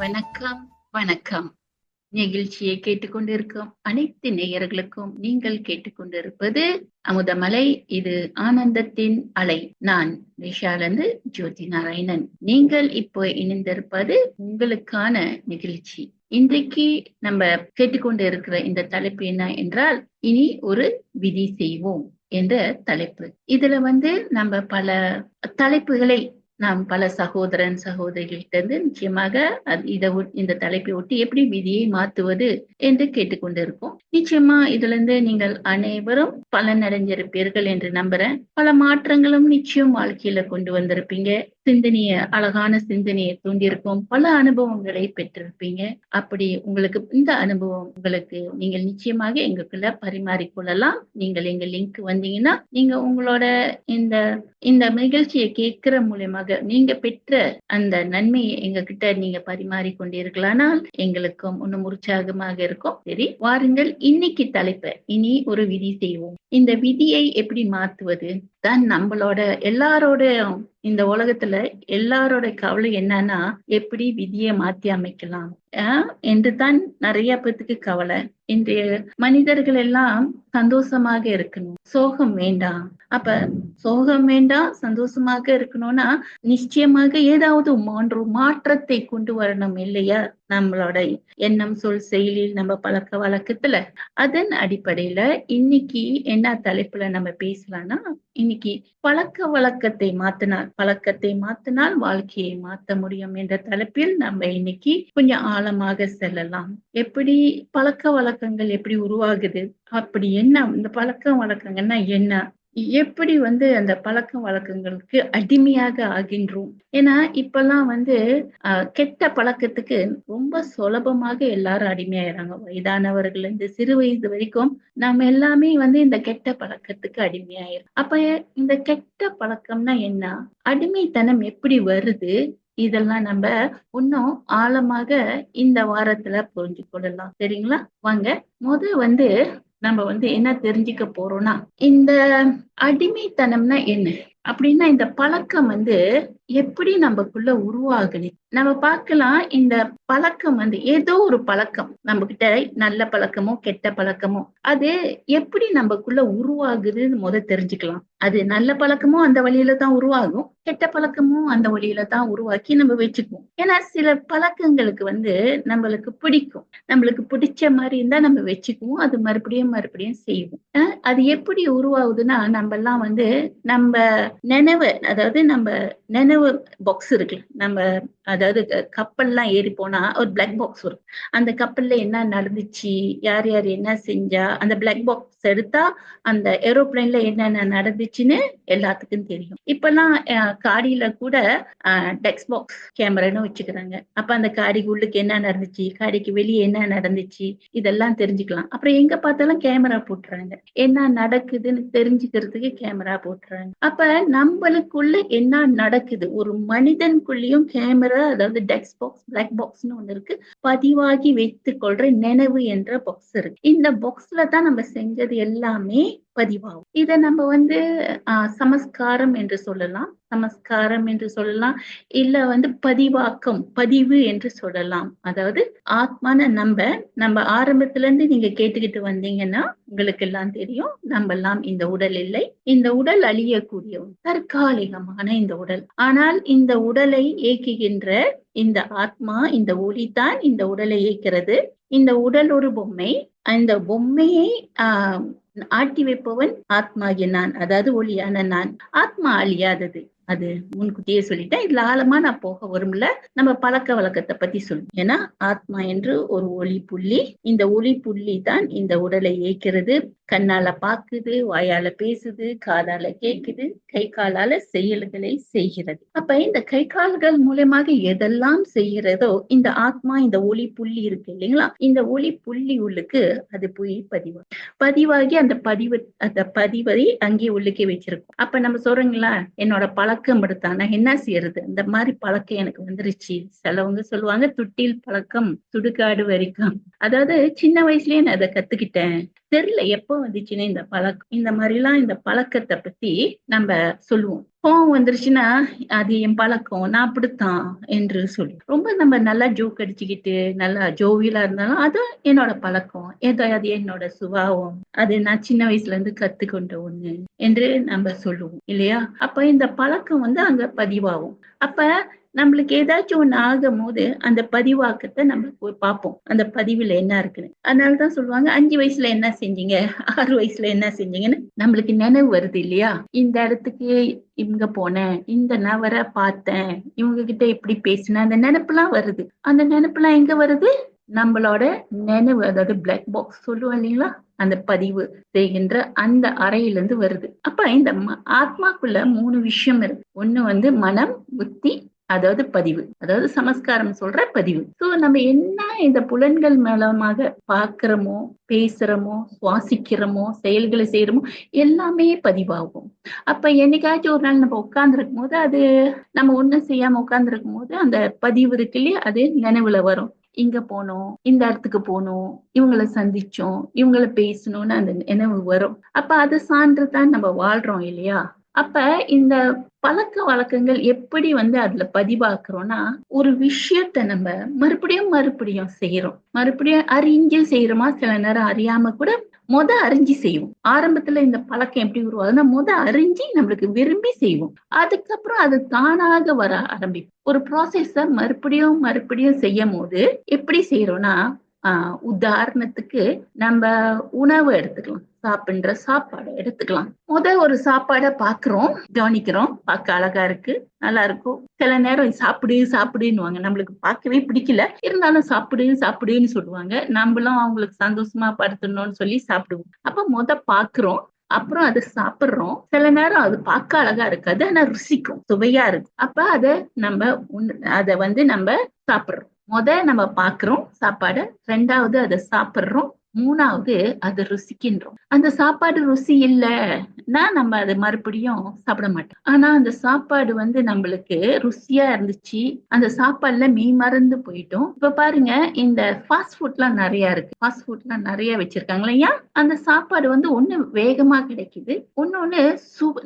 வணக்கம், வணக்கம். நிகழ்ச்சியை கேட்டுக்கொண்டிருக்கும் அனைத்து நேயர்களுக்கும் நீங்கள் கேட்டுக்கொண்டிருப்பது அமுதமலை. இது ஆனந்தத்தின் அலை. நான் விஷாலந்து ஜோதி நாராயணன். நீங்கள் இப்போ இணைந்திருப்பது உங்களுக்கான நிகழ்ச்சி. இன்றைக்கு நம்ம கேட்டுக்கொண்டு இருக்கிற இந்த தலைப்பு என்ன என்றால், இனி ஒரு விதி செய்வோம் என்ற தலைப்பு. இதுல நம்ம பல தலைப்புகளை நாம் பல சகோதரன் சகோதரிகள்கிட்ட இருந்து நிச்சயமாக இந்த தலைப்பை ஒட்டி எப்படி விதியை மாத்துவது என்று கேட்டுக்கொண்டிருக்கோம். நிச்சயமா இதுல இருந்து நீங்கள் அனைவரும் பலனடைஞ்சிருப்பீர்கள் என்று நம்புறேன். பல மாற்றங்களும் நிச்சயம் வாழ்க்கையில கொண்டு வந்திருப்பீங்க. அழகான சிந்தனையை தூண்டியிருக்கும். பல அனுபவங்களை பெற்றிருப்பீங்க. அப்படி உங்களுக்கு இந்த அனுபவம் நீங்கள் நிச்சயமாக எங்களுக்குள்ள பரிமாறிக்கொள்ளலாம். நீங்கள் எங்க லிங்க் வந்தீங்கன்னா நீங்க உங்களோட இந்த நிகழ்ச்சியை கேட்கிற மூலியமாக நீங்க பெற்ற அந்த நன்மையை எங்க கிட்ட நீங்க பரிமாறி கொண்டீர்களானால் எங்களுக்கும் இன்னும் உற்சாகமாக இருக்கும். சரி, வாருங்கள். இன்னைக்கு தலைப்பை இனி ஒரு விதி செய்வோம். இந்த விதியை எப்படி மாத்துவது தான் நம்மளோட எல்லாரோட இந்த உலகத்துல எல்லாரோட கவலை என்னன்னா, எப்படி விதியை மாத்தி அமைக்கலாம் என்று தான் நிறைய பேத்துக்கு கவலை. இன்றைய மனிதர்கள் எல்லாம் சந்தோஷமாக இருக்கணும், சோகம் வேண்டாம். அப்ப சோகம் வேண்டாம், சந்தோஷமாக இருக்கணும்னா நிச்சயமாக ஏதாவது மாற்றத்தை கொண்டு வரணும் இல்லையா? நம்மளோட எண்ணம், சொல், செயலில், நம்ம பழக்க வழக்கத்துல. அதன் அடிப்படையில இன்னைக்கு என்ன தலைப்புல நம்ம பேசலாம்னா, இன்னைக்கு பழக்கத்தை மாத்தினால் வாழ்க்கையை மாத்த முடியும் என்ற தலைப்பில் நம்ம இன்னைக்கு கொஞ்சம் ஆழமாக செல்லலாம். எப்படி பழக்க வழக்கங்கள் எப்படி உருவாகுது, அப்படி என்ன இந்த பழக்க வழக்கங்கள்னா என்ன, எப்படி அந்த பழக்க வழக்கங்களுக்கு அடிமையாக ஆகின்றோம். ஏன்னா இப்பெல்லாம் கெட்ட பழக்கத்துக்கு ரொம்ப சுலபமாக எல்லாரும் அடிமையாயிறாங்க. வயதானவர்கள் இருந்து சிறு வயது வரைக்கும் நம்ம எல்லாமே இந்த கெட்ட பழக்கத்துக்கு அடிமையாயிரும். அப்ப இந்த கெட்ட பழக்கம்னா என்ன, அடிமைத்தனம் எப்படி வருது, இதெல்லாம் நம்ம இன்னும் ஆழமாக இந்த வாரத்துல புரிஞ்சு கொள்ளலாம். சரிங்களா? வாங்க. நம்ம என்ன தெரிஞ்சுக்க போறோம்னா, இந்த அடிமைத்தனம்னா என்ன அப்படின்னா, இந்த பழக்கம் எப்படி நமக்குள்ள உருவாகுது நம்ம பார்க்கலாம். இந்த பழக்கம் ஏதோ ஒரு பழக்கம் நம்ம கிட்ட, நல்ல பழக்கமோ கெட்ட பழக்கமோ, அது எப்படி நமக்குள்ள உருவாகுதுன்னு தெரிஞ்சுக்கலாம். அது நல்ல பழக்கமும் அந்த வழியில தான் உருவாகும், கெட்ட பழக்கமும் அந்த வழியில தான் உருவாக்கி நம்ம வச்சுக்குவோம். ஏன்னா சில பழக்கங்களுக்கு நம்மளுக்கு பிடிக்கும், நம்மளுக்கு பிடிச்ச மாதிரி இருந்தா நம்ம வச்சுக்குவோம், அது மறுபடியும் செய்வோம். அது எப்படி உருவாகுதுன்னா, நம்ம எல்லாம் நம்ம நினைவு பாக்ஸ் இருக்கு. நம்ம அதாவது கப்பல்லாம் ஏறி போனா ஒரு பிளாக் பாக்ஸ் வரும். அந்த கப்பல்ல என்ன நடந்துச்சு, யார் யார் என்ன செஞ்சா, அந்த பிளாக் பாக்ஸ் எடுத்தா அந்த ஏரோப்ளைன்ல என்னென்ன நடந்துச்சுன்னு எல்லாத்துக்கும் தெரியும். இப்பெல்லாம் காடியில கூட டெக்ஸ்ட் பாக்ஸ் கேமரான்னு வச்சுக்கிறாங்க. அப்ப அந்த காடிக்கு உள்ளுக்கு என்ன நடந்துச்சு, காடிக்கு வெளியே என்ன நடந்துச்சு, இதெல்லாம் தெரிஞ்சுக்கலாம். அப்புறம் எங்க பார்த்தாலும் கேமரா போட்டுறாங்க, என்ன நடக்குதுன்னு தெரிஞ்சுக்கிறதுக்கு கேமரா போட்டுறாங்க. அப்ப நம்மளுக்குள்ள என்ன நடக்குது, ஒரு மனிதனுக்குள்ளேயும் கேமரா, அதாவது டெக்ஸ்ட் பாக்ஸ், பிளாக் பாக்ஸ்னு ஒண்ணு இருக்கு, பதிவாகி வைத்துக் கொள்ற நினைவு என்ற பாக்ஸ் இருக்கு. இந்த பாக்ஸ்ல தான் நம்ம செஞ்சது எல்லாமே பதிவாகும். இத நம்ம சமஸ்காரம் என்று சொல்லலாம், இல்ல பதிவாக்கம், பதிவு என்று சொல்லலாம். அதாவது ஆத்மான நம்ம ஆரம்பத்துல இருந்து நீங்க கேட்டுக்கிட்டு வந்தீங்கன்னா உங்களுக்கு எல்லாம் தெரியும், நம்ம எல்லாம் இந்த உடல் இல்லை, இந்த உடல் அழியக்கூடிய தற்காலிகமான இந்த உடல். ஆனால் இந்த உடலை இயக்குகின்ற இந்த ஆத்மா, இந்த ஒளிதான் இந்த உடலை இயக்கிறது. இந்த உடல் ஒரு பொம்மை, அந்த பொம்மையை ஆட்டி வைப்பவன் ஆத்மாகிய நான், அதாவது ஒளியான நான். ஆத்மா அழியாதது, அது முன்கூட்டியே சொல்லிட்டேன். இதுல ஆழமா நான் போக வரும்ல, நம்ம பழக்க வழக்கத்தை பத்தி சொல்லுவோம். ஏன்னா ஆத்மா என்று ஒரு ஒளி புள்ளி, இந்த ஒளி புள்ளி தான் இந்த உடலை இயக்கிறது. கண்ணால பாக்குது, வாயால பேசுது, காதால கேக்குது, கை காலால செயல்களை செய்கிறது. அப்ப இந்த கை கால்கள் மூலமாக எதெல்லாம் செய்கிறதோ இந்த ஆத்மா, இந்த ஒளி புள்ளி இருக்கு இல்லைங்களா, இந்த ஒளி புள்ளி உள்ளுக்கு அது போய் பதிவாகி அந்த பதிவை அங்கே உள்ளுக்கே வச்சிருக்கும். அப்ப நம்ம சொல்றீங்களா, என்னோட பழக்கம் எடுத்தா நான் என்ன செய்யறது, இந்த மாதிரி பழக்கம் எனக்கு வந்துருச்சு. சிலவங்க சொல்லுவாங்க, துட்டில் பழக்கம் சுடுகாடு வரைக்கும். அதாவது சின்ன வயசுலயே நான் அதை கத்துக்கிட்டேன், தெரியல எப்ப வந்துச்சுன்னு இந்த பழக்கம். இந்த மாதிரி எல்லாம் இந்த பழக்கத்தை பத்தி நம்ம சொல்லுவோம். கோவம் வந்துருச்சுன்னா, அது என் பழக்கம். நான் அப்படித்தான் என்று சொல்லி. ரொம்ப நம்ம நல்லா ஜோக் அடிச்சுக்கிட்டு, நல்லா ஜோவியலா இருந்தாலும், அது என்னோட பழக்கம். அது என்னோட சுபாவம். அது நான் சின்ன வயசுல இருந்து கத்துக்கொண்ட ஒண்ணு என்று நம்ம சொல்லுவோம். இல்லையா? அப்ப இந்த பழக்கம் வந்து அங்க பதிவாகும். அப்ப நம்மளுக்கு ஏதாச்சும் ஒண்ணு ஆகும்போது, அந்த பதிவாக்கத்த நம்ம போய் பார்ப்போம். அந்த பதிவுல என்ன இருக்குன்னு. அதனால தான் சொல்லுவாங்க, 5 வயசுல என்ன செஞ்சீங்க? 6 வயசுல என்ன செஞ்சீங்கன்னு நம்மளுக்கு நினைவு வருது இல்லையா? இந்த இடத்துக்கு இங்க போனேன், இந்த நபர பார்த்தேன், இவங்க கிட்ட இப்படி பேசினேன், அந்த நெனப்புலாம் வருது. அந்த நெனப்புலாம் எங்க வருது? நம்மளோட நினைவு, அதாவது பிளாக் பாக்ஸ் சொல்லுவோம் இல்லைங்களா? அந்த பதிவு செய்கின்ற அந்த அறையிலிருந்து வருது. அப்ப இந்த ஆத்மாக்குள்ள 3 விஷயம் இருக்கு. ஒண்ணு வந்து மனம், புத்தி, அதாவது பதிவு, அதாவது சமஸ்காரம் சொல்ற பதிவு. சோ நம்ம என்ன இந்த புலன்கள் மூலமாக பார்க்கிறோமோ, பேசுறோமோ, சுவாசிக்கிறோமோ, செயல்களை செய்யறோமோ, எல்லாமே பதிவாகும். அப்ப என்னைக்காச்சும் ஒரு நாள் நம்ம உட்கார்ந்துருக்கும் போது, அது நம்ம ஒண்ணும் செய்யாம உட்கார்ந்துருக்கும் போது, அந்த பதிவு இருக்கு இல்லையா? அது நினைவுல வரும். இங்க போனோம், இந்த இடத்துக்கு போனோம், இவங்கள சந்திச்சோம், இவங்கள பேசணும்னு அந்த நினைவு வரும். அப்ப அது சான்றுதான் நம்ம வாழ்றோம் இல்லையா? அப்ப இந்த பழக்க வழக்கங்கள் எப்படி வந்து அதுல பதிவாக்குறோம்னா, ஒரு விஷயத்த நம்ம மறுபடியும் மறுபடியும் செய்யறோம். மறுபடியும் அறிஞ்சு செய்யறோமா, சில நேரம் அறியாம கூட அறிஞ்சு செய்வோம். ஆரம்பத்துல இந்த பழக்கம் எப்படி உருவாகுதுன்னா, அறிஞ்சு நம்மளுக்கு விரும்பி செய்வோம். அதுக்கப்புறம் அது தானாக வர ஆரம்பிக்கும். ஒரு ப்ராசஸ மறுபடியும் மறுபடியும் செய்யும்போது எப்படி செய்யறோம்னா, உதாரணத்துக்கு நம்ம உணவு எடுத்துக்கலாம். சாப்பிடுற சாப்பாடு எடுத்துக்கலாம். ஒரு சாப்பாட பாக்குறோம், கவனிக்கிறோம். பார்க்க அழகா இருக்கு, நல்லா இருக்கும். சில நேரம் சாப்பிடு சாப்பிடுன்னுவாங்க. நம்மளுக்கு பார்க்கவே பிடிக்கல. இருந்தாலும் சாப்பிடு சாப்பிடுன்னு சொல்லுவாங்க. நம்மளும் அவங்களுக்கு சந்தோஷமா படுத்தணும்னு சொல்லி சாப்பிடுவோம். அப்ப பாக்குறோம். அப்புறம் அத சாப்பிடுறோம். சில நேரம் அது பார்க்க அழகா இருக்காது. ஆனா ருசிக்கும். சுவையா இருக்கும். அப்ப நம்ம அத வந்து நம்ம சாப்பிடுறோம். நம்ம பார்க்கிறோம் சாப்பாட. 2வது அத சாப்பிடுறோம். 3வது அத ருசிக்கின்றோம். அந்த சாப்பாடு ருசி இல்லன்னா நம்ம அத மறுபடியும் சாப்பிட மாட்டோம். ஆனா அந்த சாப்பாடு வந்து நம்மளுக்கு ருசியா இருந்துச்சு. அந்த சாப்பாடுல மெய் மறந்து போயிட்டோம். இப்ப பாருங்க, இந்த ஃபாஸ்ட் ஃபுட்லாம் நெறைய இருக்கு. ஃபாஸ்ட் ஃபுட்லாம் நெறைய வச்சிருக்காங்க இல்லையா? அந்த சாப்பாடு வந்து ஒண்ணு வேகமா கிடைக்குது. இன்னொன்னு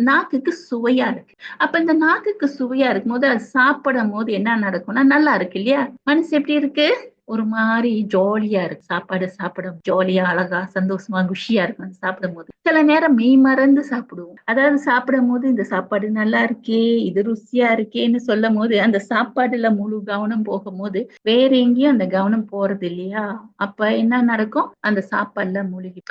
நாக்குக்கு சுவையா இருக்கு. அப்ப இந்த நாக்குக்கு சுவையா இருக்கும்போது, அது சாப்பிடும்போது என்ன நடக்கும்னா, நல்லா இருக்கு இல்லையா? மனசு எப்படி இருக்கு? ஒரு மாரி ஜாலியா இருக்கு. சாப்பாடு சாப்பிட ஜாலியா, அழகா, சந்தோஷமா, குஷியா இருக்கும் அது சாப்பிடும்போது. சில நேரம் மெய் மறந்து சாப்பிடுவோம். அதாவது சாப்பிடும்போது இந்த சாப்பாடு நல்லா இருக்கே, இது ருசியா இருக்கேன்னு சொல்லும்போது, அந்த சாப்பாடுல முழு கவனம் போகும்போது, வேற எங்கேயும் அந்த கவனம் போறது இல்லையா? அப்ப என்ன நடக்கும்? அந்த சாப்பாடுல மூழ்கி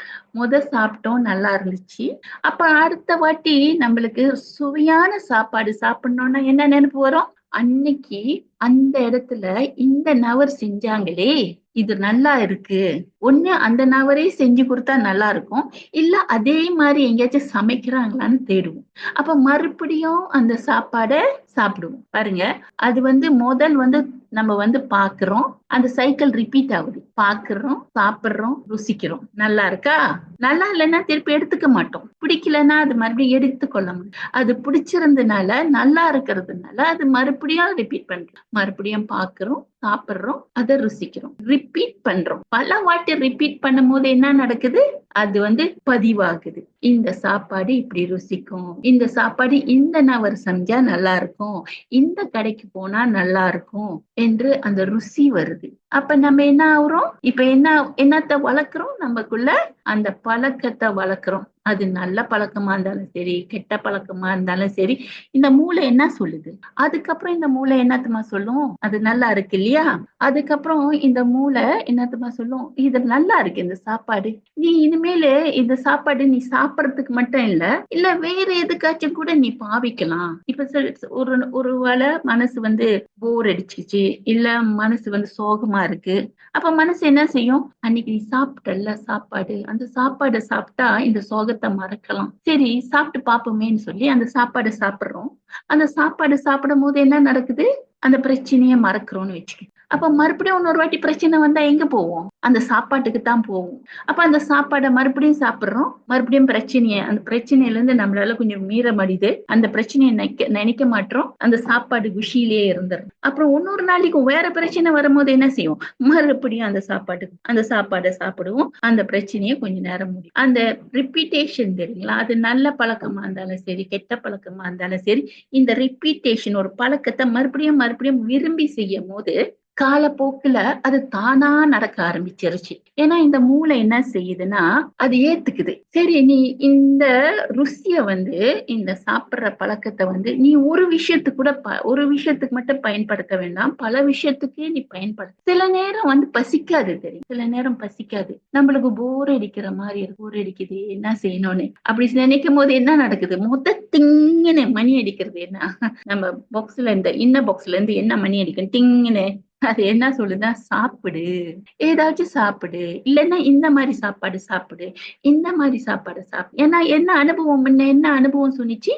சாப்பிட்டோம், நல்லா இருந்துச்சு. அப்ப அடுத்த வாட்டி நம்மளுக்கு சுவையான சாப்பாடு சாப்பிடணும்னா என்ன நெனப்பு வரும்? அன்னைக்கு அந்த இடத்துல இந்த நபர் செஞ்சாங்களே, இது நல்லா இருக்கு. ஒண்ணு அந்த நபரே செஞ்சு குடுத்தா நல்லா இருக்கும். இல்ல அதே மாரி எங்கேயாச்சும் சமைக்கிறாங்களான்னு தேடுவோம். அப்ப மறுபடியும் அந்த சாப்பாட சாப்பிடுவோம். பாருங்க, அது வந்து முதல் வந்து நம்ம வந்து பார்க்கிறோம். அந்த சைக்கிள் ரிப்பீட் ஆகுது. பார்க்கிறோம், சாப்பிடுறோம், ருசிக்கிறோம். நல்லா இருக்கா? நல்லா இல்லைன்னா திருப்பி எடுத்துக்க மாட்டோம். பிடிக்கலன்னா அது மறுபடியும் எடுத்துக்கொள்ள மாட்டோம். அது பிடிச்சிருந்தனால, நல்லா இருக்கிறதுனால அது மறுபடியும் ரிப்பீட் பண்றோம். மறுபடியும் பார்க்கிறோம், சாப்பிடுறோம், அத ருசிக்கிறோம். ரிப்பீட் பண்றோம். பல வாட்டி ரிப்பீட் பண்ணும்போது என்ன நடக்குது? அது வந்து பதிவாகுது. இந்த சாப்பாடு இப்படி ருசிக்கும். இந்த சாப்பாடு இந்த நபர் செஞ்சா நல்லா இருக்கும். இந்த கடைக்கு போனா நல்லா இருக்கும் என்று அந்த ருசி வருது. அப்ப நம்ம என்ன ஆகுறோம்? இப்ப என்னத்த வளர்க்கிறோம்? நமக்குள்ள அந்த பழக்கத்தை வளர்க்கிறோம். அது நல்ல பழக்கமா இருந்தாலும் சரி, கெட்ட பழக்கமா இருந்தாலும் சரி, இந்த மூளை என்ன சொல்லுது? அதுக்கப்புறம் இந்த மூளை என்னத்தமா சொல்லும்? அது நல்லா இருக்கு இல்லையா? அதுக்கப்புறம் இந்த மூளை என்னத்தமா சொல்லும்? இது நல்லா இருக்கு இந்த சாப்பாடு. நீ இனிமேலு இந்த சாப்பாடு நீ சாப்பிடறதுக்கு மட்டும் இல்ல, இல்ல வேற எதுக்காச்சும் கூட நீ பாவிக்கலாம். இப்ப ஒரு ஒரு வேளை மனசு வந்து போர் அடிச்சிச்சு, இல்ல மனசு வந்து சோகமா இருக்கு. அப்ப மனசு என்ன செய்யும்? அன்னைக்கு நீ சாப்பிட்டல்ல சாப்பாடு, அந்த சாப்பாட சாப்பிட்டா இந்த சோகத்தை மறக்கலாம். சரி சாப்பிட்டு பாப்போமேன்னு சொல்லி அந்த சாப்பாடு சாப்பிடுறோம். அந்த சாப்பாடு சாப்பிடும் போது என்ன நடக்குது? அந்த பிரச்சனையை மறக்கிறோம்னு வச்சுக்க. அப்ப மறுபடியும் இன்னொரு வாட்டி பிரச்சனை வந்தா எங்க போவோம்? அந்த சாப்பாட்டுக்கு தான் போவோம். அப்ப அந்த சாப்பாட மறுபடியும் சாப்பிடுறோம். மறுபடியும் அந்த பிரச்சனையில இருந்து நம்மளால கொஞ்சம் மீற முடியுது. அந்த பிரச்சனைய நினைக்க மாட்றோம். அந்த சாப்பாடு குஷியிலேயே இருந்துரும். அப்புறம் இன்னொரு நாளைக்கு வேற பிரச்சனை வரும்போது என்ன செய்வோம்? மறுபடியும் அந்த சாப்பாட சாப்பிடுவோம். அந்த பிரச்சனைய கொஞ்ச நேரம் முடியும். அந்த ரிப்பீட்டேஷன் தெரியுங்களா? அது நல்ல பழக்கமா இருந்தாலும் சரி, கெட்ட பழக்கமா இருந்தாலும் சரி, இந்த ரிப்பீட்டேஷன் ஒரு பழக்கத்த மறுபடியும் மறுபடியும் விரும்பி செய்யும்போது காலப்போக்குல அது தானா நடக்க ஆரம்பிச்சிருச்சு. ஏன்னா இந்த மூளை என்ன செய்யுதுன்னா, அது ஏத்துக்குது. சரி, நீ இந்த ருசிய இந்த சாப்பிடுற பழக்கத்த நீ ஒரு விஷயத்துக்கு மட்டும் பயன்படுத்த வேண்டாம். பல விஷயத்துக்கே நீ பயன்படுத்து. சில நேரம் பசிக்காது தெரியும். சில நேரம் பசிக்காது. நம்மளுக்கு போர் அடிக்கிற மாரி இருக்கு. போர் அடிக்குது. என்ன செய்யணும்னு. அப்படி நினைக்கும்போது என்ன நடக்குது? திங்குன்னு மணி அடிக்கிறது என்ன? நம்ம இன்ன பாக்ஸ்ல இருந்து என்ன மணி அடிக்கும்? டிங்குன்னு. அது என்ன சொல்லுதா? சாப்பிடு. ஏதாச்சும் சாப்பிடு. இல்லன்னா இந்த மாரி சாப்பாடு சாப்பிடு. இந்த மாரி சாப்பாடு சாப்பிடு. ஏன்னா என்ன அனுபவம் சொன்னிச்சு?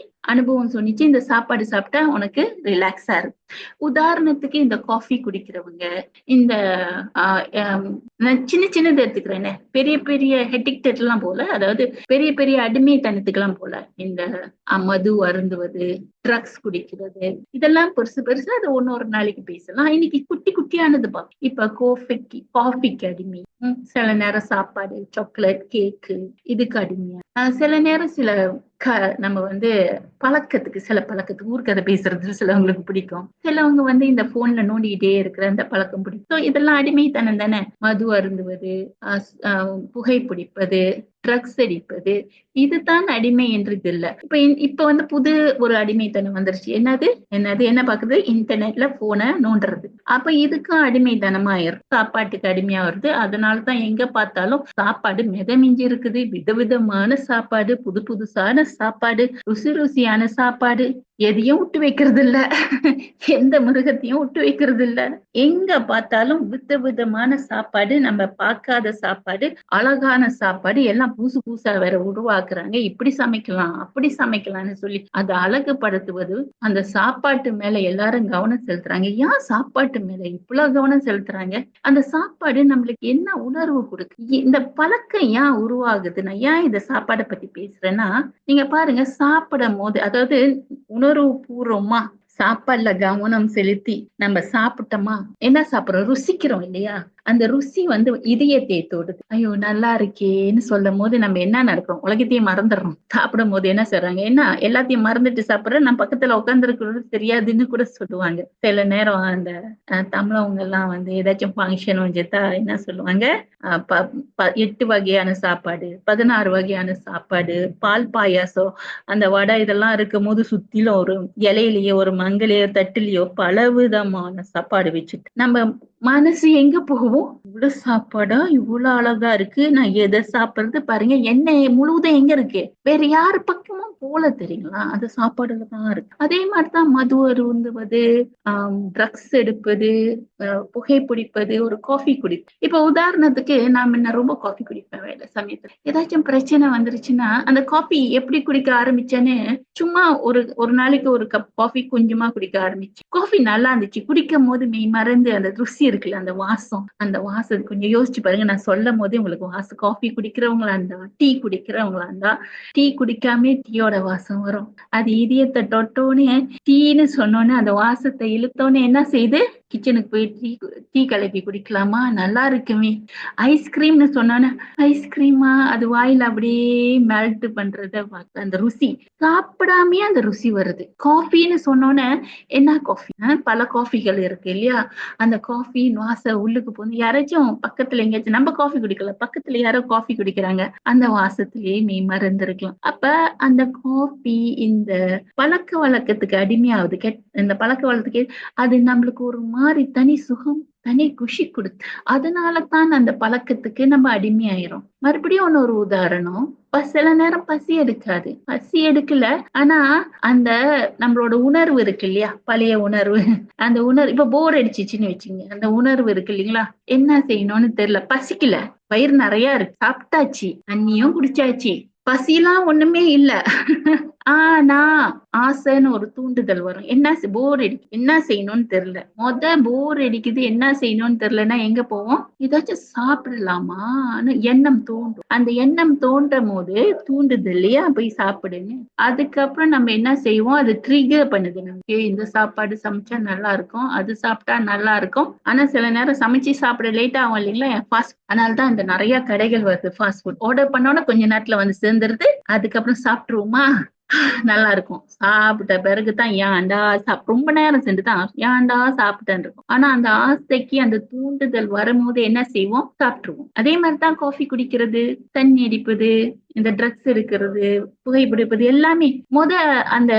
இந்த சாப்பாடு சாப்பிட்டா உனக்கு ரிலாக்ஸா இருக்கும். உதாரணத்துக்கு இந்த காஃபி குடிக்கிறவங்க, இந்த நான் சின்னது எடுத்துக்கிறேனே, பெரிய பெரிய ஹெட்டிக்டட் எல்லாம் போல, அதாவது பெரிய பெரிய அடிமைத்தனத்துக்கெல்லாம் போல, இந்த மது அருந்துவது, ட்ரக்ஸ் குடிக்கிறது, இதெல்லாம் பெருசு பெருசு. அது ஒரு நாளைக்கு பேசலாம். இன்னைக்கு குட்டி குட்டியானது இப்ப காஃபிக்கு அடிமை, சில நேரம் சாப்பாடு, சாக்லேட், கேக்கு, இதுக்கு அடிமையா, சில நேரம் நம்ம சில பழக்கத்துக்கு ஊர்க்கதை பேசுறது சிலவங்களுக்கு பிடிக்கும். சிலவங்க இந்த போன்ல நோண்டிக்கிட்டே இருக்கிற அந்த பழக்கம் பிடிக்கும். இதெல்லாம் அடிமைத்தனம் தானே. மது அருந்துவது, புகைப்பிடிப்பது, ட்ரக்ஸ் அடிப்பது, இதுதான் அடிமை என்றது இல்ல. இப்ப புது ஒரு அடிமைத்தனம் வந்துருச்சு. என்ன பாக்குது? இன்டர்நெட்ல போனை நோண்டுறது. அப்ப இதுக்கும் அடிமைத்தனமா சாப்பாட்டுக்கு அடிமையா வருது. அதனாலதான் எங்க பார்த்தாலும் சாப்பாடு மிதமிஞ்சி இருக்குது. விதவிதமான சாப்பாடு, புதுசான சாப்பாடு, ருசியான சாப்பாடு, எதையும் விட்டு வைக்கிறது இல்ல. எந்த மிருகத்தையும் விட்டு வைக்கிறது இல்ல. எங்க பார்த்தாலும் விதவிதமான சாப்பாடு, நம்ம பார்க்காத சாப்பாடு, அழகான சாப்பாடு, எல்லாம் புதுசா வேற உருவாக்குறாங்க. இப்படி சமைக்கலாம், அப்படி சமைக்கலாம்னு சொல்லி அதை அழகுபடுத்துவது. அந்த சாப்பாட்டு மேல எல்லாரும் கவனம் செலுத்துறாங்க. ஏன் சாப்பாட்டு மேல இவ்வளவு கவனம் செலுத்துறாங்க? அந்த சாப்பாடு நம்மளுக்கு என்ன உணர்வு கொடுக்கு? இந்த பழக்கம் ஏன் உருவாகுது? நான் ஏன் இந்த சாப்பாடை பத்தி பேசுறேன்னா, நீங்க பாருங்க, சாப்பிடும் போது, அதாவது உணர்வு பூர்வமா சாப்பாடுல கவனம் செலுத்தி நம்ம சாப்பிட்டோமா, என்ன சாப்பிடுறோம்? ருசிக்கிறோம் இல்லையா? அந்த ருசி இதயத்தை தொடுது. ஐயோ நல்லா இருக்கேன்னு சொல்லும் போது நம்ம என்ன நடக்கிறோம்? உலகத்தையும் மறந்துடுறோம். சாப்பிடும் போது என்ன செய்றாங்க? என்ன எல்லாத்தையும் மறந்துட்டு சாப்பிடுற, நம்ம பக்கத்துல உட்கார்ந்து இருக்கிறது தெரியாதுன்னு கூட சொல்லுவாங்க. சில நேரம் அந்த தமிழவங்க எல்லாம் ஏதாச்சும் ஃபங்க்ஷன் வச்சுட்டா என்ன சொல்லுவாங்க? 8 வகையான சாப்பாடு, 16 வகையான சாப்பாடு, பால் பாயாசம், அந்த வடை, இதெல்லாம் இருக்கும் போது சுத்திலும் ஒரு இலையிலயோ ஒரு மங்கலையோ தட்டுலயோ பல விதமான சாப்பாடு வச்சுட்டு நம்ம மனசு எங்க போகும்? இவ்வளவு சாப்பாடா, இவ்வளவு அழகா இருக்கு, நான் எதை சாப்பிடுறது பாருங்க, எண்ணெய் முழுவதும் எங்க இருக்கு? வேற யாரு பக்கமும் போல தெரியுங்களா? அந்த சாப்பாடுல தான் இருக்கு. அதே மாதிரிதான் மது அருந்துவது, ட்ரக்ஸ் எடுப்பது, புகைப்பிடிப்பது, ஒரு காஃபி இப்ப உதாரணத்துக்கு நான் முன்ன ரொம்ப காஃபி குடிப்பேன். வேலை சமயத்துல ஏதாச்சும் பிரச்சனை வந்துருச்சுன்னா அந்த காஃபி எப்படி குடிக்க ஆரம்பிச்சேன்னு, சும்மா ஒரு நாளைக்கு ஒரு கப் காஃபி கொஞ்சமா குடிக்க ஆரம்பிச்சு. காஃபி நல்லா இருந்துச்சு. குடிக்கும் போது மெய் மறந்து அந்த ருசி இருக்குல்ல, அந்த வாசம் கொஞ்சம் யோசிச்சு பாருங்க. நான் சொல்லும் போதே உங்களுக்கு வாசம். காஃபி குடிக்கிறவங்களா இருந்தா, டீ குடிக்கிறவங்களா இருந்தா, டீ குடிக்காம டீயோட வாசம் வரும். அது இதயத்தை தொட்டோன்னே, டீன்னு சொன்னோன்னே, அந்த வாசத்தை இழுத்தோன்னே என்ன செய்யுது? கிச்சனுக்கு போய் டீ கலக்கி குடிக்கலாமா? நல்லா இருக்குமே. ஐஸ்கிரீம்னு சொன்னோன்னே, ஐஸ்கிரீமா? அது வாயில அப்படியே மெல்ட் பண்றத அந்த ருசி சாப்பிடாமே அந்த ருசி வருது. காஃபின்னு சொன்னோன்னே, என்ன காஃபி? பல காஃபிகள் இருக்கு இல்லையா? அந்த காஃபி வாசம் உள்ளுக்கு போகுது. யாராச்சும் பக்கத்துல எங்கேயாச்சும், நம்ம காஃபி குடிக்கல, பக்கத்துல யாரோ காஃபி குடிக்கிறாங்க, அந்த வாசத்திலேயே மெய் மறந்துருக்கலாம். அப்ப அந்த காஃபி இந்த பழக்க வழக்கத்துக்கு அடிமையாவது, இந்த பழக்க வழக்கத்துக்கு அது நம்மளுக்கு ஒரு மாதிரி தனி சுகம், தனி குஷி கொடுத்து, அதனாலதான் அந்த பழக்கத்துக்கு நம்ம அடிமையாயிரும். மறுபடியும் ஒரு உதாரணம், சில நேரம் பசி எடுக்கல, ஆனா அந்த நம்மளோட உணர்வு இருக்கு இல்லையா? பழைய உணர்வு, அந்த உணர்வு இப்ப போர் அடிச்சிச்சுன்னு வச்சுங்க, அந்த உணர்வு இருக்கு இல்லைங்களா? என்ன செய்யணும்னு தெரியல, பசிக்கல, வயிறு நிறைய இருக்கு, சாப்பிட்டாச்சு, தண்ணியும் குடிச்சாச்சு, பசிலாம் ஒண்ணுமே இல்ல. ஆனா ஆசைன்னு ஒரு தூண்டுதல் வரும். போர் அடிக்கும். என்ன செய்யணும்னு தெரியல. போர் அடிக்குது, என்ன செய்யணும்னு தெரியலன்னா எங்க போவோம்? ஏதாச்சும் சாப்பிடலாமான்னு எண்ணம் தோன்றும். அந்த எண்ணம் தோன்றும் போது தூண்டுது இல்லையா போய் சாப்பிடுன்னு. அதுக்கப்புறம் நம்ம என்ன செய்வோம்? அது ட்ரிகர் பண்ணுது நமக்கு. இந்த சாப்பாடு சமைச்சா நல்லா இருக்கும், அது சாப்பிட்டா நல்லா இருக்கும். ஆனா சில நேரம் சமைச்சு சாப்பிட லேட் ஆகும் இல்லைங்களா? அதனாலதான் இந்த நிறைய கடைகள் வருது ஃபாஸ்ட் ஃபுட். ஆர்டர் பண்ணோன்னா கொஞ்ச நேரத்துல வந்து சேர்ந்துருது. அதுக்கப்புறம் சாப்பிட்டுருவோமா? நல்லா இருக்கும். சாப்பிட்ட பிறகுதான் ஏன்டா ரொம்ப நேரம் சென்றுதான் ஏன்டா சாப்பிட்டேன்னு இருக்கும். ஆனா அந்த ஆசைக்கு அந்த தூண்டுதல் வரும்போது என்ன செய்வோம்? சாப்பிட்டுருவோம். அதே மாதிரிதான் காஃபி குடிக்கிறது, தண்ணி அடிப்பது, இந்த ட்ரக்ஸ் இருக்கிறது, புகைப்பிடிப்பது எல்லாமே அந்த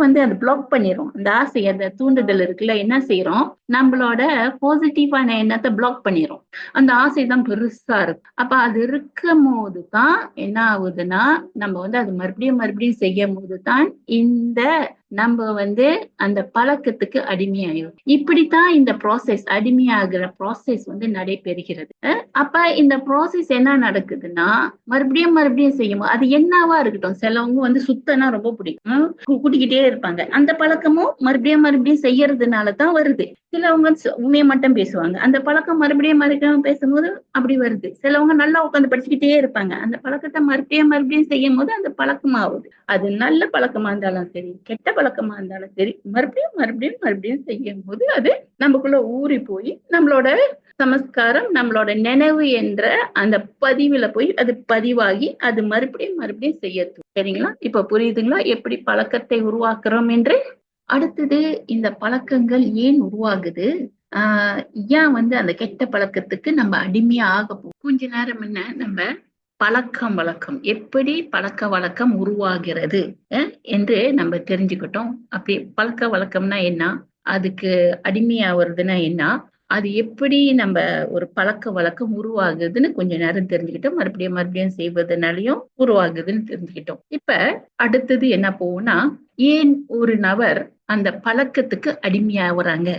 வந்து அதை பிளாக் பண்ணிரும். அந்த ஆசை, அந்த தூண்டுதல் இருக்குல்ல, என்ன செய்யறோம்? நம்மளோட பாசிட்டிவான எண்ணத்தை பிளாக் பண்ணிரும். அந்த ஆசை தான் பெருசா இருக்கும். அப்ப அது இருக்கும் போதுதான் என்ன ஆகுதுன்னா, நம்ம வந்து அது மறுபடியும் மறுபடியும் செய்யும் போதுதான் இந்த நம்ம வந்து அந்த பழக்கத்துக்கு அடிமையாயிரும். இப்படித்தான் இந்த ப்ராசஸ், அடிமையாகிற ப்ராசஸ் வந்து நடைபெறுகிறது. அப்ப இந்த ப்ராசஸ் என்ன நடக்குதுன்னா, மறுபடியும் மறுபடியும் செய்யும். அது என்னவா இருக்கட்டும். சிலவங்க வந்து சுத்தனா ரொம்ப பிடிக்கும், கூட்டிக்கிட்டே இருப்பாங்க. அந்த பழக்கமும் மறுபடியும் மறுபடியும் செய்யறதுனாலதான் வருது. சிலவங்க உண்மையை மட்டும் பேசுவாங்க. அந்த பழக்கம் மறுபடியும் மறுபடியும் பேசும்போது அப்படி வருது. சிலவங்க நல்லா உட்காந்து படிச்சுக்கிட்டே இருப்பாங்க. அந்த பழக்கத்தை மறுபடியும் மறுபடியும் செய்யும் போது அந்த பழக்கம் ஆகுது. அது நல்ல பழக்கமா இருந்தாலும் சரி, கெட்ட பழக்கமா இருந்தாலும் சரி, மறுபடியும் மறுபடியும் மறுபடியும் செய்யும் போது அது நமக்குள்ள ஊறி போய் நம்மளோட சமஸ்காரம், நம்மளோட நினைவு என்ற அந்த பதிவுல போய் அது பதிவாகி அது மறுபடியும் மறுபடியும் செய்யறது. சரிங்களா? இப்ப புரியுதுங்களா எப்படி பழக்கத்தை உருவாக்குறோம் என்று? அடுத்தது, இந்த பழக்கங்கள் ஏன் உருவாகுது? ஏன் வந்து அந்த கெட்ட பழக்கத்துக்கு நம்ம அடிமையா ஆக போகும்? கொஞ்ச நேரம் முன்ன நம்ம வழக்கம் எப்படி பழக்க வழக்கம் உருவாகிறது என்று நம்ம தெரிஞ்சுக்கிட்டோம். அப்படி பழக்க வழக்கம்னா என்ன? அதுக்கு அடிமையாவதுன்னா என்ன? அது எப்படி நம்ம ஒரு பழக்க வழக்கம் உருவாகுதுன்னு கொஞ்ச நேரம் தெரிஞ்சுக்கிட்டோம். மறுபடியும் மறுபடியும் செய்வதனாலையும் உருவாகுதுன்னு தெரிஞ்சுக்கிட்டோம். இப்ப அடுத்தது என்ன போகும்னா, ஏன் ஒரு நபர் அந்த பழக்கத்துக்கு அடிமையாகுறாங்க?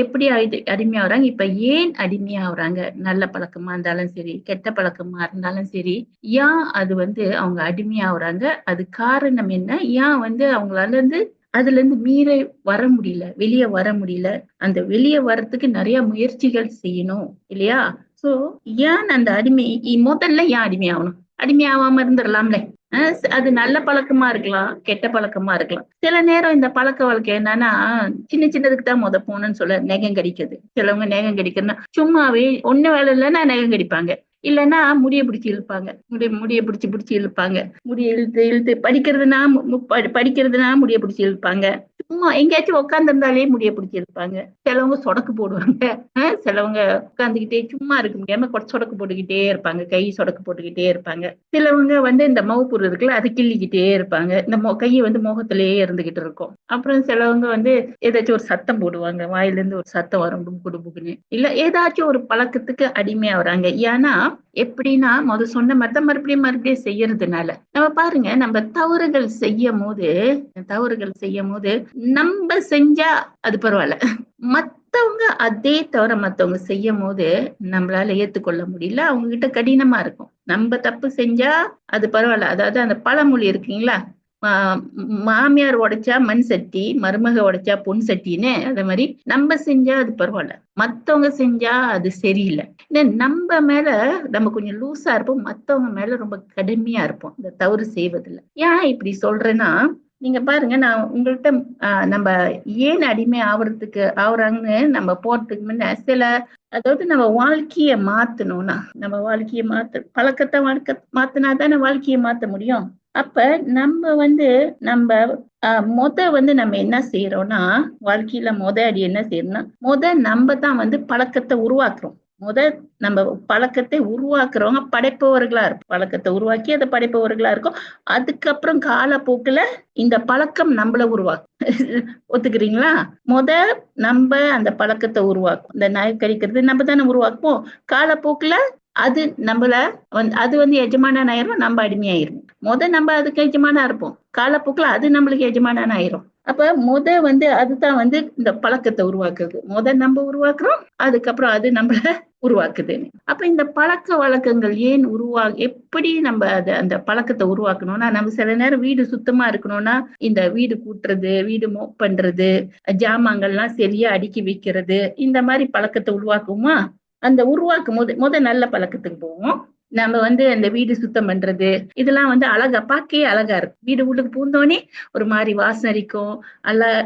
எப்படி அடிமையாகுறாங்க? இப்ப ஏன் அடிமையாகுறாங்க? நல்ல பழக்கமா இருந்தாலும் சரி, கெட்ட பழக்கமா இருந்தாலும் சரி, ஏன் அது வந்து அவங்க அடிமையாகுறாங்க? அது காரணம் என்ன? ஏன் வந்து அவங்களால இருந்து அதுல இருந்து வர முடியல, வெளியே வர முடியல? அந்த வெளியே வர்றதுக்கு நிறைய முயற்சிகள் செய்யணும் இல்லையா? சோ ஏன் அந்த முதல்ல ஏன் அடிமையாகணும்? அடிமையாகாம இருந்துடலாம்ல. அது நல்ல பழக்கமா இருக்கலாம், கெட்ட பழக்கமா இருக்கலாம். சில நேரம் இந்த பழக்க வழக்கம் என்னன்னா, சின்ன சின்னதுக்கு தான் போகணும்னு சொல்ல நகம் கடிக்கிறது. சிலவங்க நகம் கடிக்கிறதுன்னா சும்மாவே ஒண்ணு வேலை இல்லைன்னா நகம் கடிப்பாங்க. இல்லைன்னா முடிய பிடிச்சி இழுப்பாங்க. முடிய பிடிச்சி இழுப்பாங்க. முடிய இழுத்து இழுத்து படிக்கிறதுனா முடிய பிடிச்சி இழுப்பாங்க. சும்மா எங்கேயாச்சும் உட்கார்ந்து இருந்தாலே முடிய பிடிச்சி இழுப்பாங்க. சிலவங்க சொடக்கு போடுவாங்க. சிலவங்க உட்கார்ந்துகிட்டே சும்மா இருக்க முடியாம சொடக்கு போட்டுக்கிட்டே இருப்பாங்க. கை சொடக்கு போட்டுக்கிட்டே இருப்பாங்க. சிலவங்க வந்து இந்த மவுப்பூர் இருக்குல்ல, அதை கிள்ளிக்கிட்டே இருப்பாங்க. இந்த கையை வந்து முகத்திலேயே இருந்துகிட்டு இருக்கும். அப்புறம் சிலவங்க வந்து ஏதாச்சும் ஒரு சத்தம் போடுவாங்க. வாயில இருந்து ஒரு சத்தம் வரும், புக்குன்னு. இல்ல ஏதாச்சும் ஒரு பழக்கத்துக்கு அடிமையா வராங்க. ஏன்னா எப்படின்னா சொன்ன மாதிரி மறுபடியும் மறுபடியும் செய்யறதுனால நம்ம பாருங்க, நம்ம தவறுகள் செய்யும் போது நம்ம செஞ்சா அது பரவாயில்ல. மத்தவங்க அதே தவிர மத்தவங்க செய்யும் போது நம்மளால ஏத்துக்கொள்ள முடியல. அவங்க கிட்ட கடினமா இருக்கும். நம்ம தப்பு செஞ்சா அது பரவாயில்ல. அதாவது அந்த பழமொழி இருக்குங்களா, மாமியார் உடைச்சா மண் சட்டி, மருமக உடைச்சா பொன் சட்டின்னு. அதே மாதிரி நம்ம செஞ்சா அது பரவாயில்ல, மத்தவங்க செஞ்சா அது சரியில்லை. நம்ம மேல நம்ம கொஞ்சம் லூஸா இருப்போம், மத்தவங்க மேல ரொம்ப கடுமையா இருப்போம் இந்த தவறு செய்வதில்லை. ஏன் இப்படி சொல்றேன்னா, நீங்க பாருங்க, நான் உங்கள்கிட்ட நம்ம ஏன் அடிமை ஆகுறாங்கன்னு நம்ம போறதுக்கு முன்ன அதாவது நம்ம வாழ்க்கைய மாத்தணும்னா, நம்ம வாழ்க்கைய பழக்கத்தை மாத்தினாதானே வாழ்க்கையை மாத்த முடியும். அப்ப நம்ம வந்து நம்ம என்ன செய்யறோம்னா, வாழ்க்கையில அடி என்ன செய்யறோம்னா, நம்ம தான் வந்து பழக்கத்தை உருவாக்குறோம். நம்ம பழக்கத்தை உருவாக்குறவங்க படைப்பவர்களா இருக்கும். பழக்கத்தை உருவாக்கி அதை படைப்பவர்களா இருக்கும். அதுக்கப்புறம் காலப்போக்குல இந்த பழக்கம் நம்மள உருவாக்கும். ஒத்துக்கிறீங்களா? நம்ம அந்த பழக்கத்தை உருவாக்கும். இந்த நாய் கடிக்கிறது நம்ம தானே உருவாக்குவோம். காலப்போக்குல அது நம்மள அது வந்து எஜமானன் ஆயிரும், நம்ம அடிமையாயிரும். நம்ம அதுக்கு எஜமானா இருப்போம். காலப்போக்குல அது நம்மளுக்கு எஜமானன் ஆயிரும். அப்ப வந்து அதுதான் வந்து இந்த பழக்கத்தை உருவாக்குறது. நம்ம உருவாக்குறோம், அதுக்கப்புறம் அது நம்மள உருவாக்குதுன்னு. அப்ப இந்த பழக்க வழக்கங்கள் ஏன் எப்படி நம்ம அந்த பழக்கத்தை உருவாக்கணும்னா, நம்ம சில நேரம் வீடு சுத்தமா இருக்கணும்னா, இந்த வீடு கூட்டுறது, வீடு மோப் பண்றது, ஜாமான்கள்லாம் சரியா அடுக்கி வைக்கிறது, இந்த மாதிரி பழக்கத்தை உருவாக்குமா? அந்த உருவாக்கும் போது நல்ல பழக்கத்துக்கு போவோம். நம்ம அந்த வீடு சுத்தம் பண்றது, இதெல்லாம் அழகா பார்க்கவே அழகா இருக்கும். வீடு உள்ளுக்கு பூந்தோனே ஒரு மாதிரி வாசனை அடிக்கும்.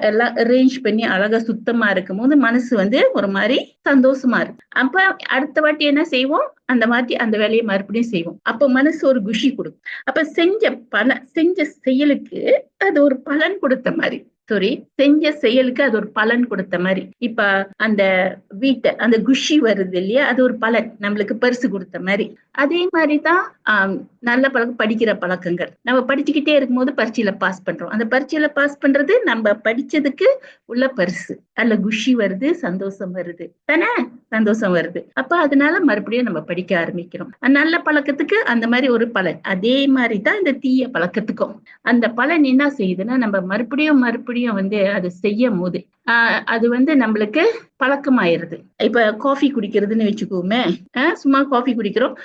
எல்லாம் அரேஞ்ச் பண்ணி அழகா சுத்தமா இருக்கும் போது மனசு ஒரு மாதிரி சந்தோஷமா இருக்கு. அப்ப அடுத்த வாட்டி என்ன செய்வோம்? அந்த மாதிரி அந்த வேலையை மறுபடியும் செய்வோம். அப்ப மனசு ஒரு குஷி கொடுக்கும். அப்ப செஞ்ச செயலுக்கு அது ஒரு பலன் கொடுத்த மாதிரி, செஞ்ச செயலுக்கு அது ஒரு பலன் கொடுத்த மாதிரி. இப்ப அந்த அந்த குஷி வருது இல்லையா, அது ஒரு பலன், நம்மளுக்கு பரிசு கொடுத்த மாதிரி. அதே மாதிரிதான் நல்ல படிக்கிற பழக்கங்கள். நம்ம படிச்சுக்கிட்டே இருக்கும்போது பரீட்சையில பாஸ் பண்றோம். அந்த பரீட்சையில பாஸ் பண்றது நம்ம படிச்சதுக்கு உள்ள பரிசு. அதுல குஷி வருது, சந்தோஷம் வருது தானே, சந்தோஷம் வருது. அப்ப அதனால மறுபடியும் நம்ம படிக்க ஆரம்பிக்கிறோம். நல்ல பழக்கத்துக்கு அந்த மாதிரி ஒரு பலன். அதே மாதிரிதான் இந்த தீய பழக்கத்துக்கும் அந்த பலன் என்ன செய்யுதுன்னா, நம்ம மறுபடியும் அது செய்யும் போது அது நம்மளுக்கு பழக்கமாயிருது. இப்ப காஃபி குடிக்கிறதுன்னு வச்சுக்கோமே, சும்மா காஃபி குடிக்கிறோம்.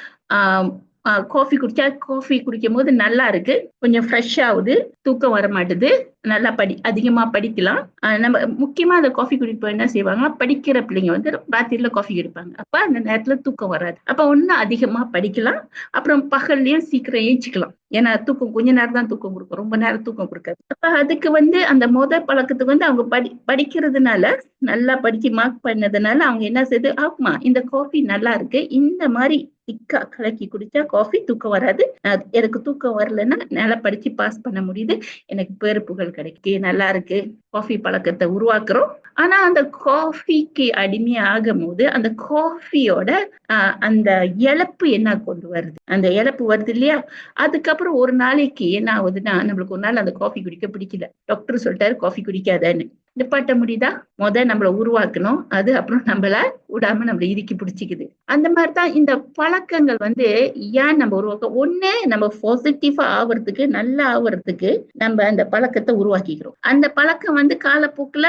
காஃபி குடிக்கும் போது நல்லா இருக்கு, கொஞ்சம் ஃப்ரெஷ் ஆகுது, தூக்கம் வர மாட்டுது, நல்லா அதிகமா படிக்கலாம். நம்ம முக்கியமா அந்த காஃபி குடிப்போம் என்ன செய்வாங்கன்னா, படிக்கிற பிள்ளைங்க ராத்திரில காஃபி குடிப்பாங்க. அப்ப அந்த நேரத்துல தூக்கம் வராது. அப்ப ஒன்னும் அதிகமா படிக்கலாம். அப்புறம் பகல்லையும் சீக்கிரம் ஏஞ்சிக்கலாம். ஏன்னா தூக்கம் கொஞ்ச நேரம் தான் தூக்கம் கொடுக்கும், ரொம்ப நேரம் தூக்கம் கொடுக்காது. அப்ப அதுக்கு அந்த பழக்கத்துக்கு அவங்க படிக்கிறதுனால, நல்லா படிச்சு மார்க் பண்ணதுனால அவங்க என்ன செய்யுது, ஆமா இந்த காஃபி நல்லா இருக்கு, இந்த மாதிரி திக்கா கலக்கி குடிச்சா காஃபி தூக்கம் வராது, எனக்கு தூக்கம் வரலன்னா நல்லா படிச்சு பாஸ் பண்ண முடியுது, எனக்கு பேரு புகழ் கிடைக்கு, நல்லா இருக்கு. காஃபி பழக்கத்தை உருவாக்குறோம். ஆனா அந்த காஃபிக்கு அடிமை ஆகும் போது அந்த காஃபியோட அந்த இழப்பு என்ன கொண்டு வருது, அந்த இழப்பு வருது இல்லையா. அதுக்கப்புறம் ஒரு நாளைக்கு என்ன ஆகுதுன்னா, நம்மளுக்கு ஒரு நாள் அந்த காஃபி குடிக்க பிடிக்கல, டாக்டர் சொல்லிட்டாரு காஃபி குடிக்காதன்னு. நிப்பாட்ட முடியுதா? நம்மள உருவாக்கணும், அது அப்புறம் நம்மள விடாம நம்மள இறுக்கி பிடிச்சிக்குது. அந்த மாதிரிதான் இந்த பழக்கங்கள் ஏன் நம்ம உருவாக்க, ஒண்ணு நம்ம பாசிட்டிவா ஆவறதுக்கு, நல்லா ஆவறதுக்கு நம்ம அந்த பழக்கத்தை உருவாக்கிக்கிறோம். அந்த பழக்கம் காலப்போக்குல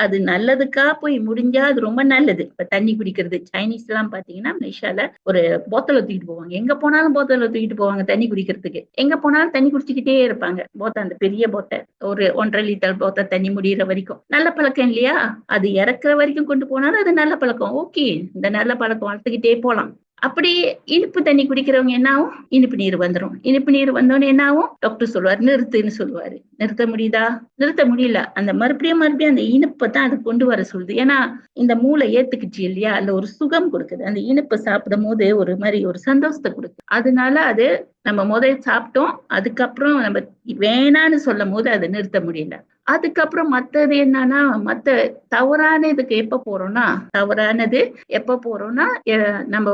அது நல்லதுக்கா போய் முடிஞ்சா அது ரொம்ப நல்லது. இப்ப தண்ணி குடிக்கிறது, சைனீஸ் எல்லாம் பாத்தீங்கன்னா மலேசியால ஒரு போத்தலை தூக்கிட்டு போவாங்க, எங்க போனாலும் போத்தலை தூக்கிட்டு போவாங்க தண்ணி குடிக்கிறதுக்கு. எங்க போனாலும் தண்ணி குடிச்சுக்கிட்டே இருப்பாங்க. அந்த பெரிய போட்டை, ஒரு 1.5 லிட்டர் போத்தை தண்ணி முடிகிற வரைக்கும். நல்ல பழக்கம் இல்லையா? அது இறக்குற வரைக்கும் கொண்டு போனாலும் அது நல்ல பழக்கம். ஓகே, இந்த நல்ல பழக்கம் வளர்த்துக்கிட்டே போலாம். அப்படி இனிப்பு தண்ணி குடிக்கிறவங்க என்ன ஆகும், இனிப்பு நீர் வந்துடும். இனிப்பு நீர் வந்தோன்னு என்ன ஆகும், டாக்டர் சொல்லுவாரு நிறுத்துன்னு சொல்லுவாரு. நிறுத்த முடியுதா? நிறுத்த முடியல. அந்த மறுபடியும் அந்த இனிப்பை தான் அது கொண்டு வர சொல்லுது. ஏன்னா இந்த மூளை ஏத்துக்குச்சு இல்லையா, அதுல ஒரு சுகம் கொடுக்குது. அந்த இனிப்பை சாப்பிடும் போது ஒரு மாதிரி ஒரு சந்தோஷத்தை கொடுக்குது. அதனால அது நம்ம முதல் சாப்பிட்டோம், அதுக்கப்புறம் நம்ம வேணான்னு சொல்லும் போது அதை நிறுத்த முடியல. அதுக்கப்புறம் மத்தது என்னன்னா, தவறான இதுக்கு எப்ப போறோம்னா நம்ம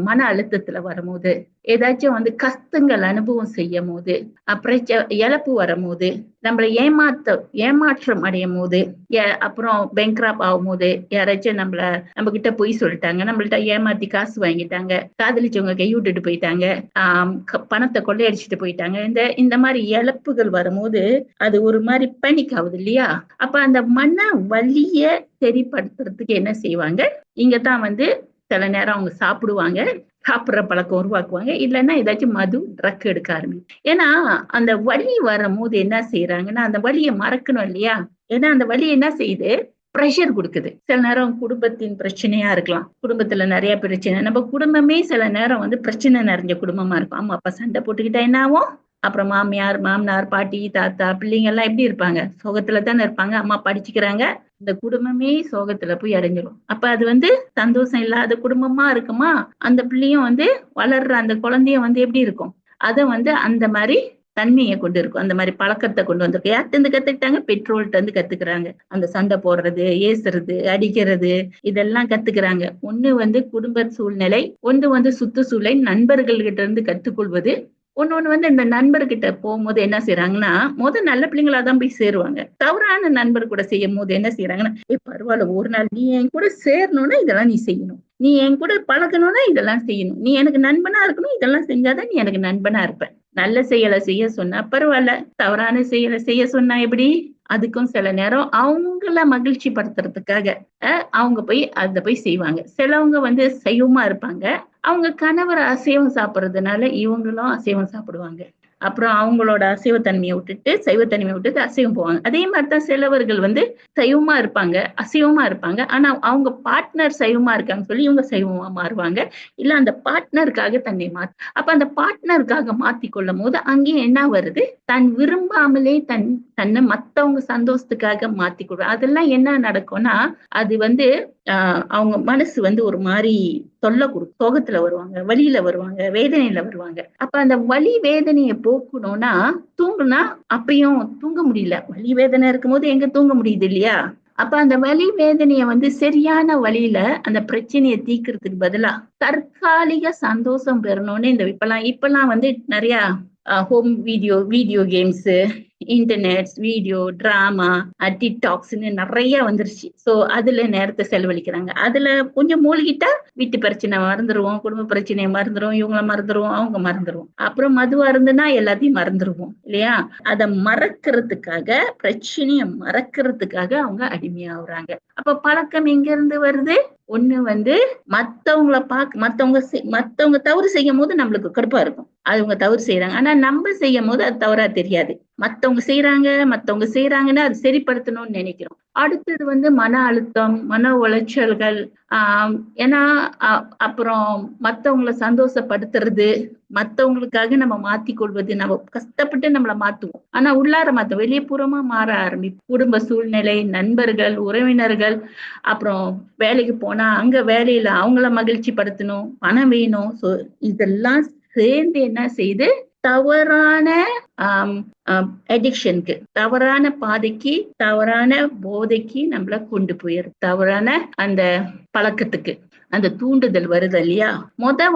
மன அழுத்தத்துல வரும்போது, ஏதாச்சும் கஷ்டங்கள் அனுபவம் செய்யும் போது, அப்புறம் இழப்பு வரும்போது, நம்மள ஏமாற்றம் அடையும் போது, அப்புறம் பேங்க்ராப் ஆகும் போது, யாராச்சும் நம்ம கிட்ட பொய் சொல்லிட்டாங்க, நம்மள்ட்ட ஏமாத்தி காசு வாங்கிட்டாங்க, காதலிச்சவங்க கை விட்டுட்டு போயிட்டாங்க, பணத்தை கொள்ளையடிச்சிட்டு போயிட்டாங்க, இந்த மாதிரி இழப்புகள் வரும்போது அது ஒரு மாதிரி பேனிக் ஆகுது இல்லையா. அப்ப அந்த மன வலிய சரிப்படுத்துறதுக்கு என்ன செய்வாங்க, இங்கதான் சில நேரம் அவங்க சாப்பிடுற பழக்கம் உருவாக்குவாங்க, இல்லைன்னா ஏதாச்சும் மது, ட்ரக் எடுக்க ஆரம்பிக்கும். ஏன்னா அந்த வலி வரும் போது என்ன செய்யறாங்கன்னா, அந்த வலியை மறக்கணும் இல்லையா. ஏன்னா அந்த வலி என்ன செய்யுது, பிரஷர் கொடுக்குது. சில நேரம் குடும்பத்தின் பிரச்சனையா இருக்கலாம், குடும்பத்துல நிறைய பிரச்சனை, நம்ம குடும்பமே சில நேரம் பிரச்சனை நிறைஞ்ச குடும்பமா இருக்கும். அம்மா அப்பா சண்டை போட்டுக்கிட்டா என்ன ஆகும், அப்புறம் மாமியார், மாமனார், பாட்டி, தாத்தா, பிள்ளைங்க எல்லாம் எப்படி இருப்பாங்க, சோகத்துல தானே இருப்பாங்க. அம்மா படிச்சுக்கிறாங்க, இந்த குடும்பமே சோகத்துல போய் அடைஞ்சிரும். அப்ப அது சந்தோஷம் இல்லாத குடும்பமா இருக்குமா, அந்த பிள்ளையும் வளர்ற அந்த குழந்தையும் எப்படி இருக்கும், அதை அந்த மாதிரி தன்மையை கொண்டு இருக்கும், அந்த மாதிரி பழக்கத்தை கொண்டு வந்திருக்கு. யார்கிட்ட கத்துக்கிட்டாங்க, பெற்றோர்கிட்ட கத்துக்கிறாங்க. அந்த சண்டை போடுறது, ஏசுறது, அடிக்கிறது, இதெல்லாம் கத்துக்கிறாங்க. ஒண்ணு குடும்ப சூழ்நிலை, ஒன்று சுற்றுச்சூழல், நண்பர்கள்கிட்ட இருந்து கத்துக்கொள்வது. ஒண்ணு இந்த நண்பர்கிட்ட போகும்போது என்ன செய்யறாங்கன்னா, நல்ல பிள்ளைங்களாதான் போய் சேருவாங்க. தவறான நண்பர் கூட செய்யும் போது என்ன செய்யறாங்கன்னா, பரவாயில்ல, ஒரு நாள் நீ என் கூட சேரணும்னா இதெல்லாம் நீ செய்யணும், நீ என் கூட பழகணும்னா இதெல்லாம் செய்யணும், நீ எனக்கு நண்பனா இருக்கணும், இதெல்லாம் செஞ்சாதான் நீ எனக்கு நண்பனா இருப்ப. நல்ல செயலை செய்ய சொன்னா பரவாயில்ல, தவறான செயலை செய்ய சொன்னா எப்படி, அதுக்கும் சில நேரம் அவங்கள மகிழ்ச்சி படுத்துறதுக்காக அவங்க போய் அதை போய் செய்வாங்க. சிலவங்க வந்து சைவமா இருப்பாங்க. அவங்க கணவர் அசைவம் சாப்பிடுறதுனால இவங்களும் அசைவம் சாப்பிடுவாங்க. அப்புறம் அவங்களோட அசைவத்தன்மையை விட்டுட்டு சைவத்தன்மையை விட்டுட்டு அசைவம் போவாங்க. அதே மாதிரிதான் சிலவர்கள் வந்து சைவமா இருப்பாங்க, அசைவமா இருப்பாங்க. ஆனா அவங்க பார்ட்னர் சைவமா இருக்காங்கன்னு சொல்லி இவங்க சைவமா மாறுவாங்க. இல்ல அந்த பார்ட்னருக்காக தன்னை அப்ப அந்த பார்ட்னருக்காக மாத்திக் கொள்ளும் போது அங்கேயும் என்ன வருது, தன் விரும்பாமலே தன்னை மத்தவங்க சந்தோஷத்துக்காக மாத்திக்கொள்வாங்க. அதெல்லாம் என்ன நடக்கும்னா, அது வந்து அவங்க மனசு வந்து ஒரு மாதிரி தொல்லை கொடுக்கும். சோகத்துல வருவாங்க, வலியில வருவாங்க, வேதனையில வருவாங்க. அப்ப அந்த வலி வேதனையை போக்கணும்னா தூங்குனா அப்பயும் தூங்க முடியல. வலி வேதனை இருக்கும் போது எங்க தூங்க முடியுது இல்லையா? அப்ப அந்த வலி வேதனைய வந்து சரியான வழியில அந்த பிரச்சனையை தீர்க்கறதுக்கு பதிலா தற்காலிக சந்தோஷம் பெறணும்னு இந்த இப்பெல்லாம் வந்து நிறைய home video games, internet, video, drama, டிக்டாக்ஸ்ன்னு நிறைய வந்துருச்சு. சோ அதுல நேரத்தை செலவழிக்கிறாங்க. அதுல கொஞ்சம் மூழ்கிட்டா வீட்டு பிரச்சனை மறந்துடுவோம், குடும்ப பிரச்சனையை மறந்துடுவோம், இவங்களை மறந்துடுவோம், அவங்க மறந்துடுவோம். அப்புறம் மதுவா இருந்துன்னா எல்லாத்தையும் மறந்துடுவோம் இல்லையா? அதை மறக்கிறதுக்காக, பிரச்சனையை மறக்கிறதுக்காக அவங்க அடிமையாகுறாங்க. அப்ப பழக்கம் எங்க இருந்து வருது? ஒண்ணு வந்து மத்தவங்க தவறு செய்யும் போது நம்மளுக்கு கடுப்பா இருக்கும். அவங்க தவறு செய்யறாங்க. ஆனா நம்ம செய்யும் போது அது தவறா தெரியாது. மத்தவங்க செய்யறாங்கன்னா அது சரிப்படுத்தணும்னு நினைக்கிறோம். அடுத்தது வந்து மன அழுத்தம், மன உளைச்சல்கள். ஏன்னா அப்புறம் மத்தவங்களை சந்தோஷப்படுத்துறது, மத்தவங்களுக்காக நம்ம மாத்தி கொள்வது, நம்ம கஷ்டப்பட்டு நம்மளை மாத்துவோம். ஆனா உள்ளார மாத்தோம், வெளியே புறமா மாற ஆரம்பிப்போம். குடும்ப சூழ்நிலை, நண்பர்கள், உறவினர்கள், அப்புறம் வேலைக்கு போனா அங்க வேலையில அவங்கள மகிழ்ச்சி படுத்தணும், பணம் வேணும். சோ இதெல்லாம் சேர்ந்து என்ன செய்து தவறான அடிக்ஷனுக்கு, தவறான பாதைக்கு, தவறான போதைக்கு நம்மள கொண்டு போயிரு. தவறான அந்த பழக்கத்துக்கு அந்த தூண்டுதல் வருது இல்லையா?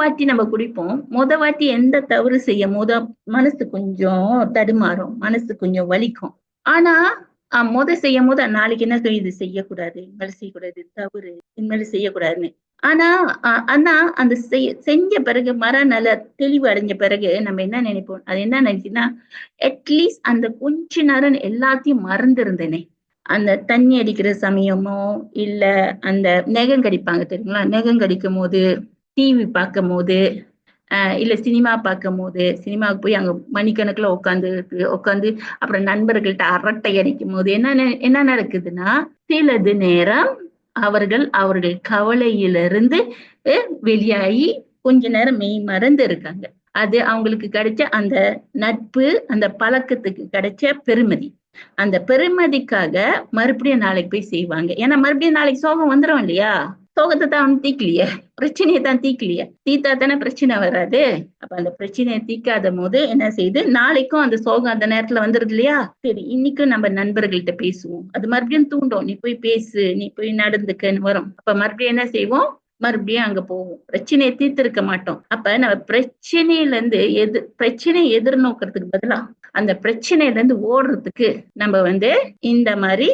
வாட்டி நம்ம குடிப்போம். வாட்டி எந்த தவறு செய்யும் போது மனசு கொஞ்சம் தடுமாறும், மனசு கொஞ்சம் வலிக்கும். ஆனா செய்யும் போது நாளைக்கு என்ன செய்யும், இது செய்யக்கூடாது, இனிமேல் செய்யக்கூடாது, தவறு, இனிமேல் செய்யக்கூடாதுன்னு. ஆனா அந்த செஞ்ச பிறகு நல்ல தெளிவு அடைஞ்ச பிறகு நம்ம என்ன நினைப்போம், அது என்ன நினைச்சுன்னா, அட்லீஸ்ட் அந்த கொஞ்ச நேரம் எல்லாத்தையும் மறந்து இருந்தேனே. அந்த தண்ணி அடிக்கிற சமயமோ, இல்ல அந்த நெகம் கடிப்பாங்க தெரியுங்களா? நெகம் கடிக்கும் போது, டிவி பார்க்கும் போது, இல்ல சினிமா பார்க்கும் போது, சினிமாவுக்கு போய் அங்க மணிக்கணக்குல உட்காந்து அப்புறம் நண்பர்கள்ட்ட அரட்டை அடிக்கும் போது என்ன நடக்குதுன்னா, சிலது நேரம் அவர்கள் கவலையிலிருந்து வெளியாகி கொஞ்ச நேரம் மெய் மறந்து இருக்காங்க. அது அவங்களுக்கு கிடைச்ச அந்த நட்பு, அந்த பழக்கத்துக்கு கிடைச்ச பெருமதி. அந்த பெருமதிக்காக மறுபடியும் நாளைக்கு போய் செய்வாங்க. ஏன்னா மறுபடியும் நாளைக்கு சோகம் வந்துடும் இல்லையா? சோகத்தை தான் தீக்கலையே, பிரச்சனையை தான் தீக்கலையே. தீத்தா தானே பிரச்சனை வராது. அப்ப அந்த பிரச்சனையை தீக்காத போது என்ன செய்யுது, நாளைக்கும் அந்த சோகம் அந்த நேரத்துல வந்துருது இல்லையா? சரி, இன்னைக்கும் நம்ம நண்பர்கள்ட்ட பேசுவோம். அது மறுபடியும் தூண்டும், நீ போய் பேசு, நீ போய் நடந்துக்கன்னு வரும். அப்ப மறுபடியும் என்ன செய்வோம், மறுபடியும் அங்க போவோம். பிரச்சனையை தீர்த்திருக்க மாட்டோம். அப்ப நம்ம பிரச்சனையை எதிர்நோக்கிறதுக்கு பதிலா அந்த பிரச்சனையில இருந்து ஓடுறதுக்கு நம்ம வந்து இந்த மாதிரி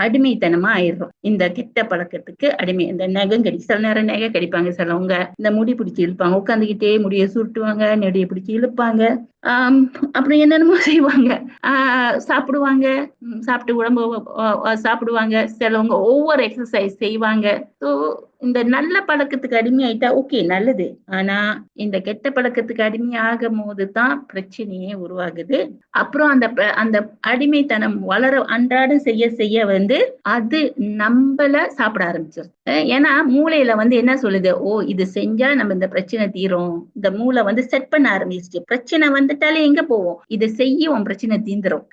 அடிமைத்தனமா ஆயிடுறோம். இந்த கெட்ட பழக்கத்துக்கு அடிமை. இந்த நெகங்கடி, சில நேரம் நெகை கடிப்பாங்க, சிலவங்க இந்த முடி பிடிச்சி இழுப்பாங்க, உட்காந்துக்கிட்டே முடிய சுருட்டுவாங்க, நெடிய பிடிச்சி இழுப்பாங்க, அப்புறம் என்னென்னமோ செய்வாங்க. சாப்பிடுவாங்க, சாப்பிட்டு உடம்பு சாப்பிடுவாங்க. சிலவங்க ஒவ்வொரு எக்ஸசைஸ் செய்வாங்க. ஸோ இந்த நல்ல பழக்கத்துக்கு அடிமையாயிட்டா ஓகே, நல்லது. ஆனா இந்த கெட்ட பழக்கத்துக்கு அடிமை ஆகும் போதுதான் பிரச்சனையே உருவாகுது. அப்புறம் அந்த அடிமைத்தனம் வளர அன்றாடம் செய்ய வந்து அது நம்மள சாப்பிட ஆரம்பிச்சிருது. ஏன்னா மூளையில வந்து என்ன சொல்லுது, இது செஞ்சா நம்ம இந்த பிரச்சனை தீரும். இந்த மூளை வந்து செட் பண்ண ஆரம்பிச்சிச்சு. பிரச்சனை வந்துட்டாலே எங்க போவோம், இதை செய்ய உன் பிரச்சனை தீந்துரும்.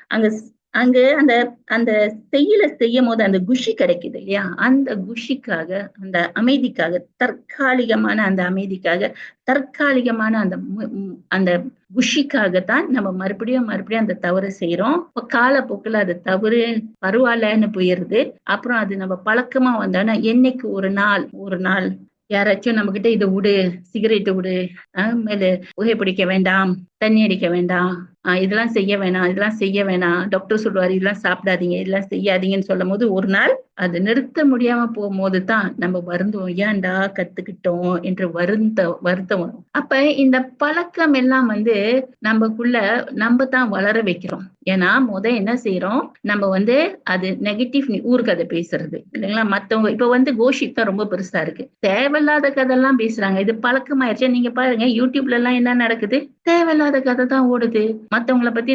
அங்க அந்த அந்த செய்யும் போது அந்த குஷி கிடைக்குது இல்லையா? அந்த குஷிக்காக, அந்த அமைதிக்காக, தற்காலிகமான அந்த அமைதிக்காக, தற்காலிகமான அந்த குஷிக்காகத்தான் நம்ம மறுபடியும் அந்த தவறு செய்யறோம். காலப்போக்கில் அது தவறு பரவாயில்லன்னு போயிருது. அப்புறம் அது நம்ம பழக்கமா வந்தோன்னா என்னைக்கு ஒரு நாள் யாராச்சும் நம்ம கிட்ட இதை விடு, சிகரெட்டு விடு, மேல புகைப்பிடிக்க வேண்டாம், தண்ணி அடிக்க வேண்டாம், இதெல்லாம் செய்ய வேணாம், இதெல்லாம் செய்ய வேணாம், டாக்டர் சொல்லுவாரு இதெல்லாம் சாப்பிடாதீங்க, இதெல்லாம் செய்யாதீங்கன்னு சொல்லும் போது ஒரு நாள் அது நிறுத்த முடியாம போகும்போது தான் நம்ம வருந்துவோம், ஏன்டா கத்துக்கிட்டோம் என்று வருத்தம் வரும். அப்ப இந்த பழக்கம் எல்லாம் நமக்குள்ள நம்ம தான் வளர வைக்கிறோம். ஏன்னா என்ன செய்யறோம், நம்ம அது நெகட்டிவ் ஊர்கதை பேசுறது இல்லைங்களா, மத்தவங்க இப்ப கோஷிப் தான் ரொம்ப பெருசா இருக்கு, தேவையில்லாத கதையெல்லாம் பேசுறாங்க, இது பழக்கமாயிருச்சு. நீங்க பாருங்க யூடியூப்ல எல்லாம் என்ன நடக்குது, தேவையில்லாத கதை தான் ஓடுது. மத்தவங்கள பத்தி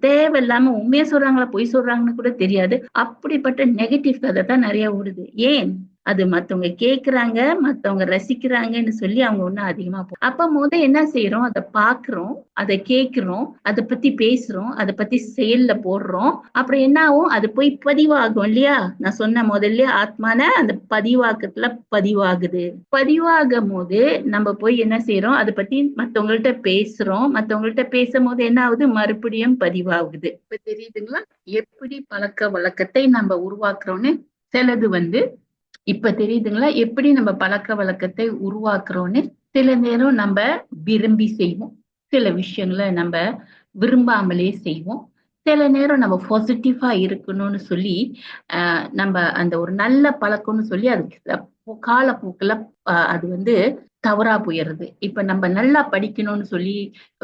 தேவையில்லாம உண்மையா சொல்றாங்களா பொய் சொல்றாங்கன்னு கூட தெரியாது, அப்படிப்பட்ட நெகட்டிவ் கதை தான் நிறைய ஓடுது. ஏன்? அது மத்தவங்க கேக்குறாங்க, மத்தவங்க ரசிக்கிறாங்கன்னு சொல்லி அவங்க ஒன்னும் அதிகமா அப்ப என்ன செய்யறோம், அதை பாக்குறோம், அதை கேக்குறோம், அதை பத்தி பேசுறோம், அதை பத்தி செயல்ல போடுறோம். அப்புறம் என்ன ஆகும், அது போய் பதிவாகும் இல்லையா. நான் சொன்ன முதல்ல ஆத்மான அந்த பதிவாக்கத்துல பதிவாகுது. பதிவாகும் போது நம்ம போய் என்ன செய்யறோம், அதை பத்தி மத்தவங்கள்ட்ட பேசுறோம், மத்தவங்கள்ட்ட பேசும்போது என்ன ஆகுது, மறுபடியும் பதிவாகுது. இப்ப தெரியுதுங்களா எப்படி பழக்க வழக்கத்தை நம்ம உருவாக்குறோம்னு. சிலது இப்ப தெரியுதுங்களா எப்படி நம்ம பழக்க வழக்கத்தை உருவாக்குறோம்னு. சில நேரம் நம்ம விரும்பி செய்வோம், சில விஷயங்களை நம்ம விரும்பாமலே செய்வோம். சில நேரம் நம்ம பாசிட்டிவா இருக்கணும்னு சொல்லி நம்ம அந்த ஒரு நல்ல பழக்கம்னு சொல்லி அதுக்கு காலப்போக்குல அது தவறா போயிடுறது. இப்ப நம்ம நல்லா படிக்கணும்னு சொல்லி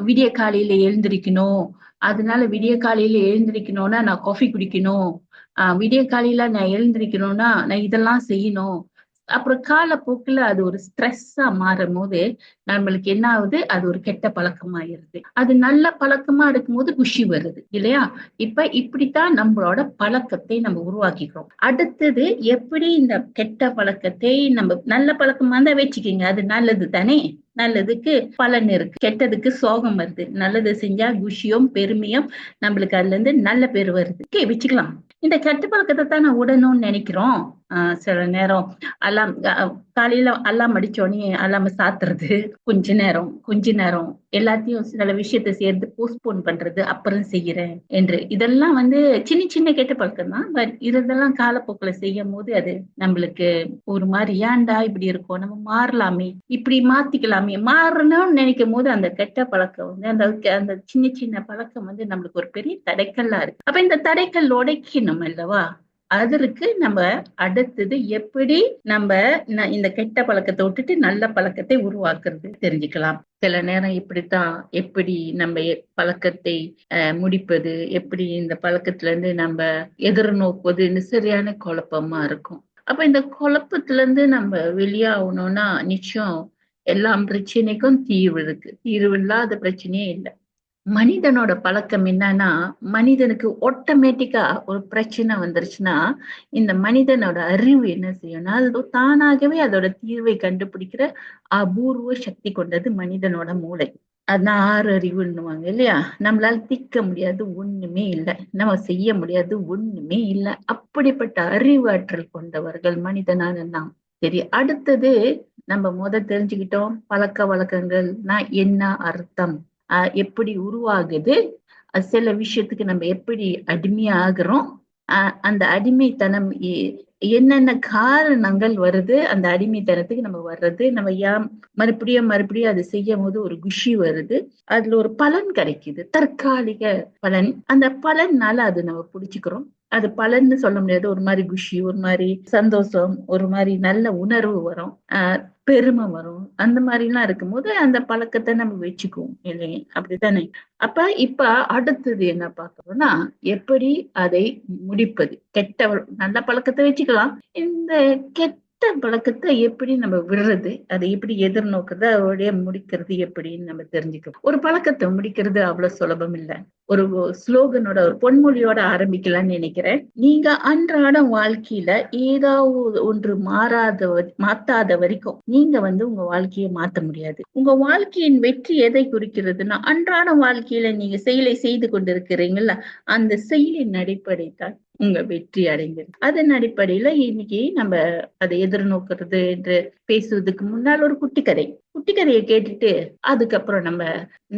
விடிய காலையில எழுந்திருக்கணும், அதனால விடிய காலையில எழுந்திருக்கணும்னா நான் காஃபி குடிக்கணும், விடிய காலையில நான் எழுந்திருக்கணும்னா நான் இதெல்லாம் செய்யணும். அப்புறம் காலப்போக்குல அது ஒரு ஸ்ட்ரெஸ்ஸா மாறும் போது நம்மளுக்கு என்ன ஆகுது, அது ஒரு கெட்ட பழக்கமாயிருது. அது நல்ல பழக்கமா இருக்கும்போது குஷி வருது இல்லையா. இப்படித்தான் நம்மளோட பழக்கத்தை நம்ம உருவாக்கிக்கிறோம். அடுத்தது எப்படி இந்த கெட்ட பழக்கத்தை நம்ம நல்ல பழக்கமா தான் வச்சுக்கீங்க, அது நல்லது தானே. நல்லதுக்கு பலன் இருக்கு, கெட்டதுக்கு சோகம் வருது. நல்லது செஞ்சா குஷியும் பெருமையும் நம்மளுக்கு அதுல இருந்து நல்ல பேர் வருது, வச்சுக்கலாம். இந்த கெட்ட பழக்கத்தை தான் நான் விடணும்னு நினைக்கிறோம். சில நேரம் அல்லாம் காலையில அல்லாம் அடிச்சோடனே அல்லாம சாத்துறது, கொஞ்ச நேரம் எல்லாத்தையும் சில விஷயத்த சேர்ந்து போஸ்ட்போன் பண்றது, அப்புறம் செய்யறேன் என்று. இதெல்லாம் சின்ன சின்ன கெட்ட பழக்கம் தான். பட் இதெல்லாம் காலப்போக்கில் செய்யும் போது அது நம்மளுக்கு ஒரு மாதிரி ஏன்டா இப்படி இருக்கும், நம்ம மாறலாமே, இப்படி மாத்திக்கலாமே, மாறணும்னு நினைக்கும் போது அந்த கெட்ட பழக்கம் அந்த சின்ன சின்ன பழக்கம் நம்மளுக்கு ஒரு பெரிய தடைக்கல்லா இருக்கு. அப்ப இந்த தடைக்கல் உடைக்கணும் அல்லவா. அதற்கு நம்ம அடுத்தது எப்படி நம்ம இந்த கெட்ட பழக்கத்தை விட்டுட்டு நல்ல பழக்கத்தை உருவாக்குறது தெரிஞ்சுக்கலாம். சில நேரம் இப்படித்தான், எப்படி நம்ம பழக்கத்தை முடிப்பது, எப்படி இந்த பழக்கத்துல இருந்து நம்ம எதிர்நோக்குவதுன்னு சரியான குழப்பமா இருக்கும். அப்ப இந்த குழப்பத்துல இருந்து நம்ம வெளியாகணும்னா நிச்சயம் எல்லா பிரச்சனைக்கும் தீர்வு இருக்கு, தீர்வு இல்லாத பிரச்சனையே இல்லை. மனிதனோட பழக்கம் என்னன்னா, மனிதனுக்கு ஆட்டோமேட்டிக்கா ஒரு பிரச்சனை வந்துருச்சுன்னா இந்த மனிதனோட அறிவு என்ன செய்யும்னா, அது தானாகவே அதோட தீர்வை கண்டுபிடிக்கிற அபூர்வ சக்தி கொண்டது மனிதனோட மூளை. அதான் 6 அறிவுன்னுவாங்க இல்லையா. நம்மளால தீர்க்க முடியாது ஒண்ணுமே இல்லை, நம்ம செய்ய முடியாது ஒண்ணுமே இல்லை. அப்படிப்பட்ட அறிவாற்றல் கொண்டவர்கள் மனிதனான நாம். சரி, அடுத்தது நம்ம தெரிஞ்சுக்கிட்டோம் பழக்க வழக்கங்கள்னா என்ன அர்த்தம், எப்படி உருவாகுது, சில விஷயத்துக்கு நம்ம எப்படி அடிமையா ஆகுறோம், அந்த அடிமைத்தனம் என்னென்ன காரணங்கள் வருது, அந்த அடிமைத்தனத்துக்கு நம்ம வர்றது, நம்ம மறுபடியும் அது செய்யும் போது ஒரு குஷி வருது, அதுல ஒரு பலன் கிடைக்குது, தற்காலிக பலன். அந்த பலன்னால அது நம்ம பிடிச்சுக்கிறோம். அது பலன்னு சொல்ல முடியாது, ஒரு மாதிரி குஷி, ஒரு மாதிரி சந்தோஷம், ஒரு மாதிரி நல்ல உணர்வு வரும், பெருமை வரும். அந்த மாதிரி எல்லாம் இருக்கும்போது அந்த பழக்கத்தை நம்ம வச்சுக்குவோம் இல்லைங்க, அப்படித்தானே. இப்ப அடுத்தது என்ன பார்க்கறோம்னா, எப்படி அதை முடிப்பது. நல்ல பழக்கத்தை வச்சுக்கலாம், இந்த கெட்ட பழக்கத்தை எப்படி நம்ம விடுறது, அதை எப்படி எதிர்நோக்குறது, அதோடைய முடிக்கிறது எப்படின்னு நம்ம தெரிஞ்சுக்கணும். ஒரு பழக்கத்தை முடிக்கிறது அவ்வளவு சுலபம் இல்லை. ஒரு ஸ்லோகனோட, ஒரு பொன்மொழியோட ஆரம்பிக்கலாம்னு நினைக்கிறேன். நீங்க அன்றாட வாழ்க்கையில ஏதாவது ஒன்று மாத்தாத வரைக்கும் நீங்க உங்க வாழ்க்கையை மாத்த முடியாது. உங்க வாழ்க்கையின் வெற்றி எதை குறிக்கிறதுனா, அன்றாட வாழ்க்கையில நீங்க செயலை செய்து கொண்டிருக்கிறீங்கல்ல, அந்த செயலின் அடிப்படை தான் உங்க வெற்றி அடைந்தது. அதன் அடிப்படையில இன்னைக்கு நம்ம அதை எதிர்நோக்குறது என்று பேசுவதற்கு முன்னால் ஒரு குட்டி கதையை கேட்டுட்டு அதுக்கப்புறம்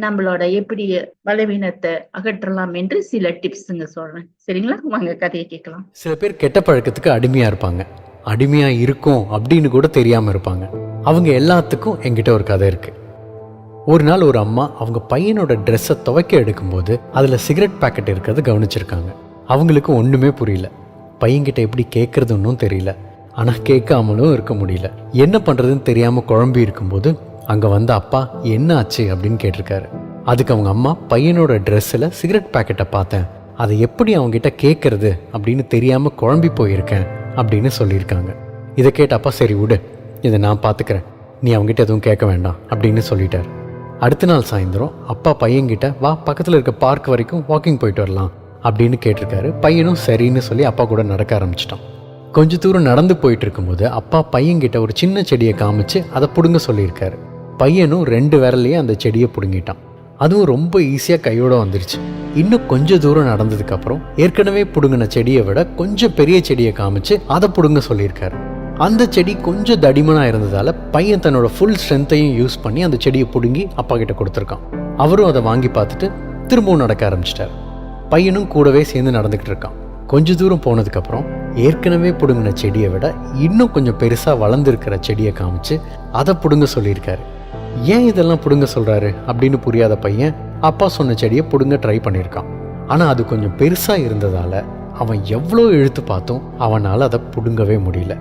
நம்மளோட எப்படி பலவீனத்தை அகற்றலாம் என்று சில டிப்ஸுங்க சொல்றேன். சரிங்களா, வாங்க கதையை கேட்கலாம். சில பேர் கெட்ட பழக்கத்துக்கு அடிமையா இருப்பாங்க, அடிமையா இருக்கும் அப்படின்னு கூட தெரியாம இருப்பாங்க. அவங்க எல்லாத்துக்கும் என்கிட்ட ஒரு கதை இருக்கு. ஒரு நாள் ஒரு அம்மா அவங்க பையனோட ட்ரெஸ்ஸை துவைக்க எடுக்கும்போது அதில் சிகரெட் பாக்கெட் இருக்கிறது கவனிச்சிருக்காங்க. அவங்களுக்கு ஒன்றுமே புரியல. பையன்கிட்ட எப்படி கேட்குறதுன்னும் தெரியல. ஆனால் கேட்காமலும் இருக்க முடியல. என்ன பண்ணுறதுன்னு தெரியாமல் குழம்பி இருக்கும்போது அங்கே வந்த அப்பா என்ன ஆச்சு அப்படின்னு கேட்டிருக்காரு. அதுக்கு அவங்க அம்மா, பையனோட ட்ரெஸ்ஸில் சிகரெட் பாக்கெட்டை பார்த்தேன், அதை எப்படி அவங்ககிட்ட கேட்குறது அப்படின்னு தெரியாமல் குழம்பி போயிருக்கேன் அப்படின்னு சொல்லியிருக்காங்க. இதை கேட்ட அப்பா, சரி விடு, இதை நான் பார்த்துக்கிறேன், நீ அவங்ககிட்ட எதுவும் கேட்க வேண்டாம் அப்படின்னு சொல்லிட்டார். அடுத்த நாள் சாயந்தரம் அப்பா பையன்கிட்ட, வா பக்கத்தில் இருக்க பார்க் வரைக்கும் வாக்கிங் போயிட்டு வரலாம் அப்படின்னு கேட்டிருக்காரு. பையனும் சரின்னு சொல்லி அப்பா கூட நடக்க ஆரம்பிச்சிட்டான். கொஞ்ச தூரம் நடந்து போயிட்டு இருக்கும்போது அப்பா பையன்கிட்ட ஒரு சின்ன செடியை காமிச்சு அதை பிடுங்க சொல்லியிருக்காரு. பையனும் 2 விரல்லையே அந்த செடியை பிடுங்கிட்டான். அதுவும் ரொம்ப ஈஸியாக கையோட வந்துருச்சு. இன்னும் கொஞ்சம் தூரம் நடந்ததுக்கப்புறம் ஏற்கனவே பிடுங்கின செடியை விட கொஞ்சம் பெரிய செடியை காமிச்சு அதை பிடுங்க சொல்லியிருக்காரு. அந்த செடி கொஞ்சம் தடிமனாக இருந்ததால் பையன் தன்னோட ஃபுல் ஸ்ட்ரென்த்தையும் யூஸ் பண்ணி அந்த செடியை பிடுங்கி அப்பா கிட்ட கொடுத்துருக்கான். அவரும் அதை வாங்கி பார்த்துட்டு திரும்பவும் நடக்க ஆரம்பிச்சிட்டார். பையனும் கூடவே சேர்ந்து நடந்துக்கிட்டு இருக்கான். கொஞ்ச தூரம் போனதுக்கப்புறம் ஏற்கனவே பிடுங்கின செடியை விட இன்னும் கொஞ்சம் பெருசாக வளர்ந்துருக்கிற செடியை காமிச்சு அதை பிடுங்க சொல்லியிருக்காரு. ஏன் இதெல்லாம் பிடுங்க சொல்கிறாரு அப்படின்னு புரியாத பையன் அப்பா சொன்ன செடியை பிடுங்க ட்ரை பண்ணியிருக்கான். ஆனால் அது கொஞ்சம் பெருசாக இருந்ததால் அவன் எவ்வளோ இழுத்து பார்த்தும் அவனால் அதை பிடுங்கவே முடியல.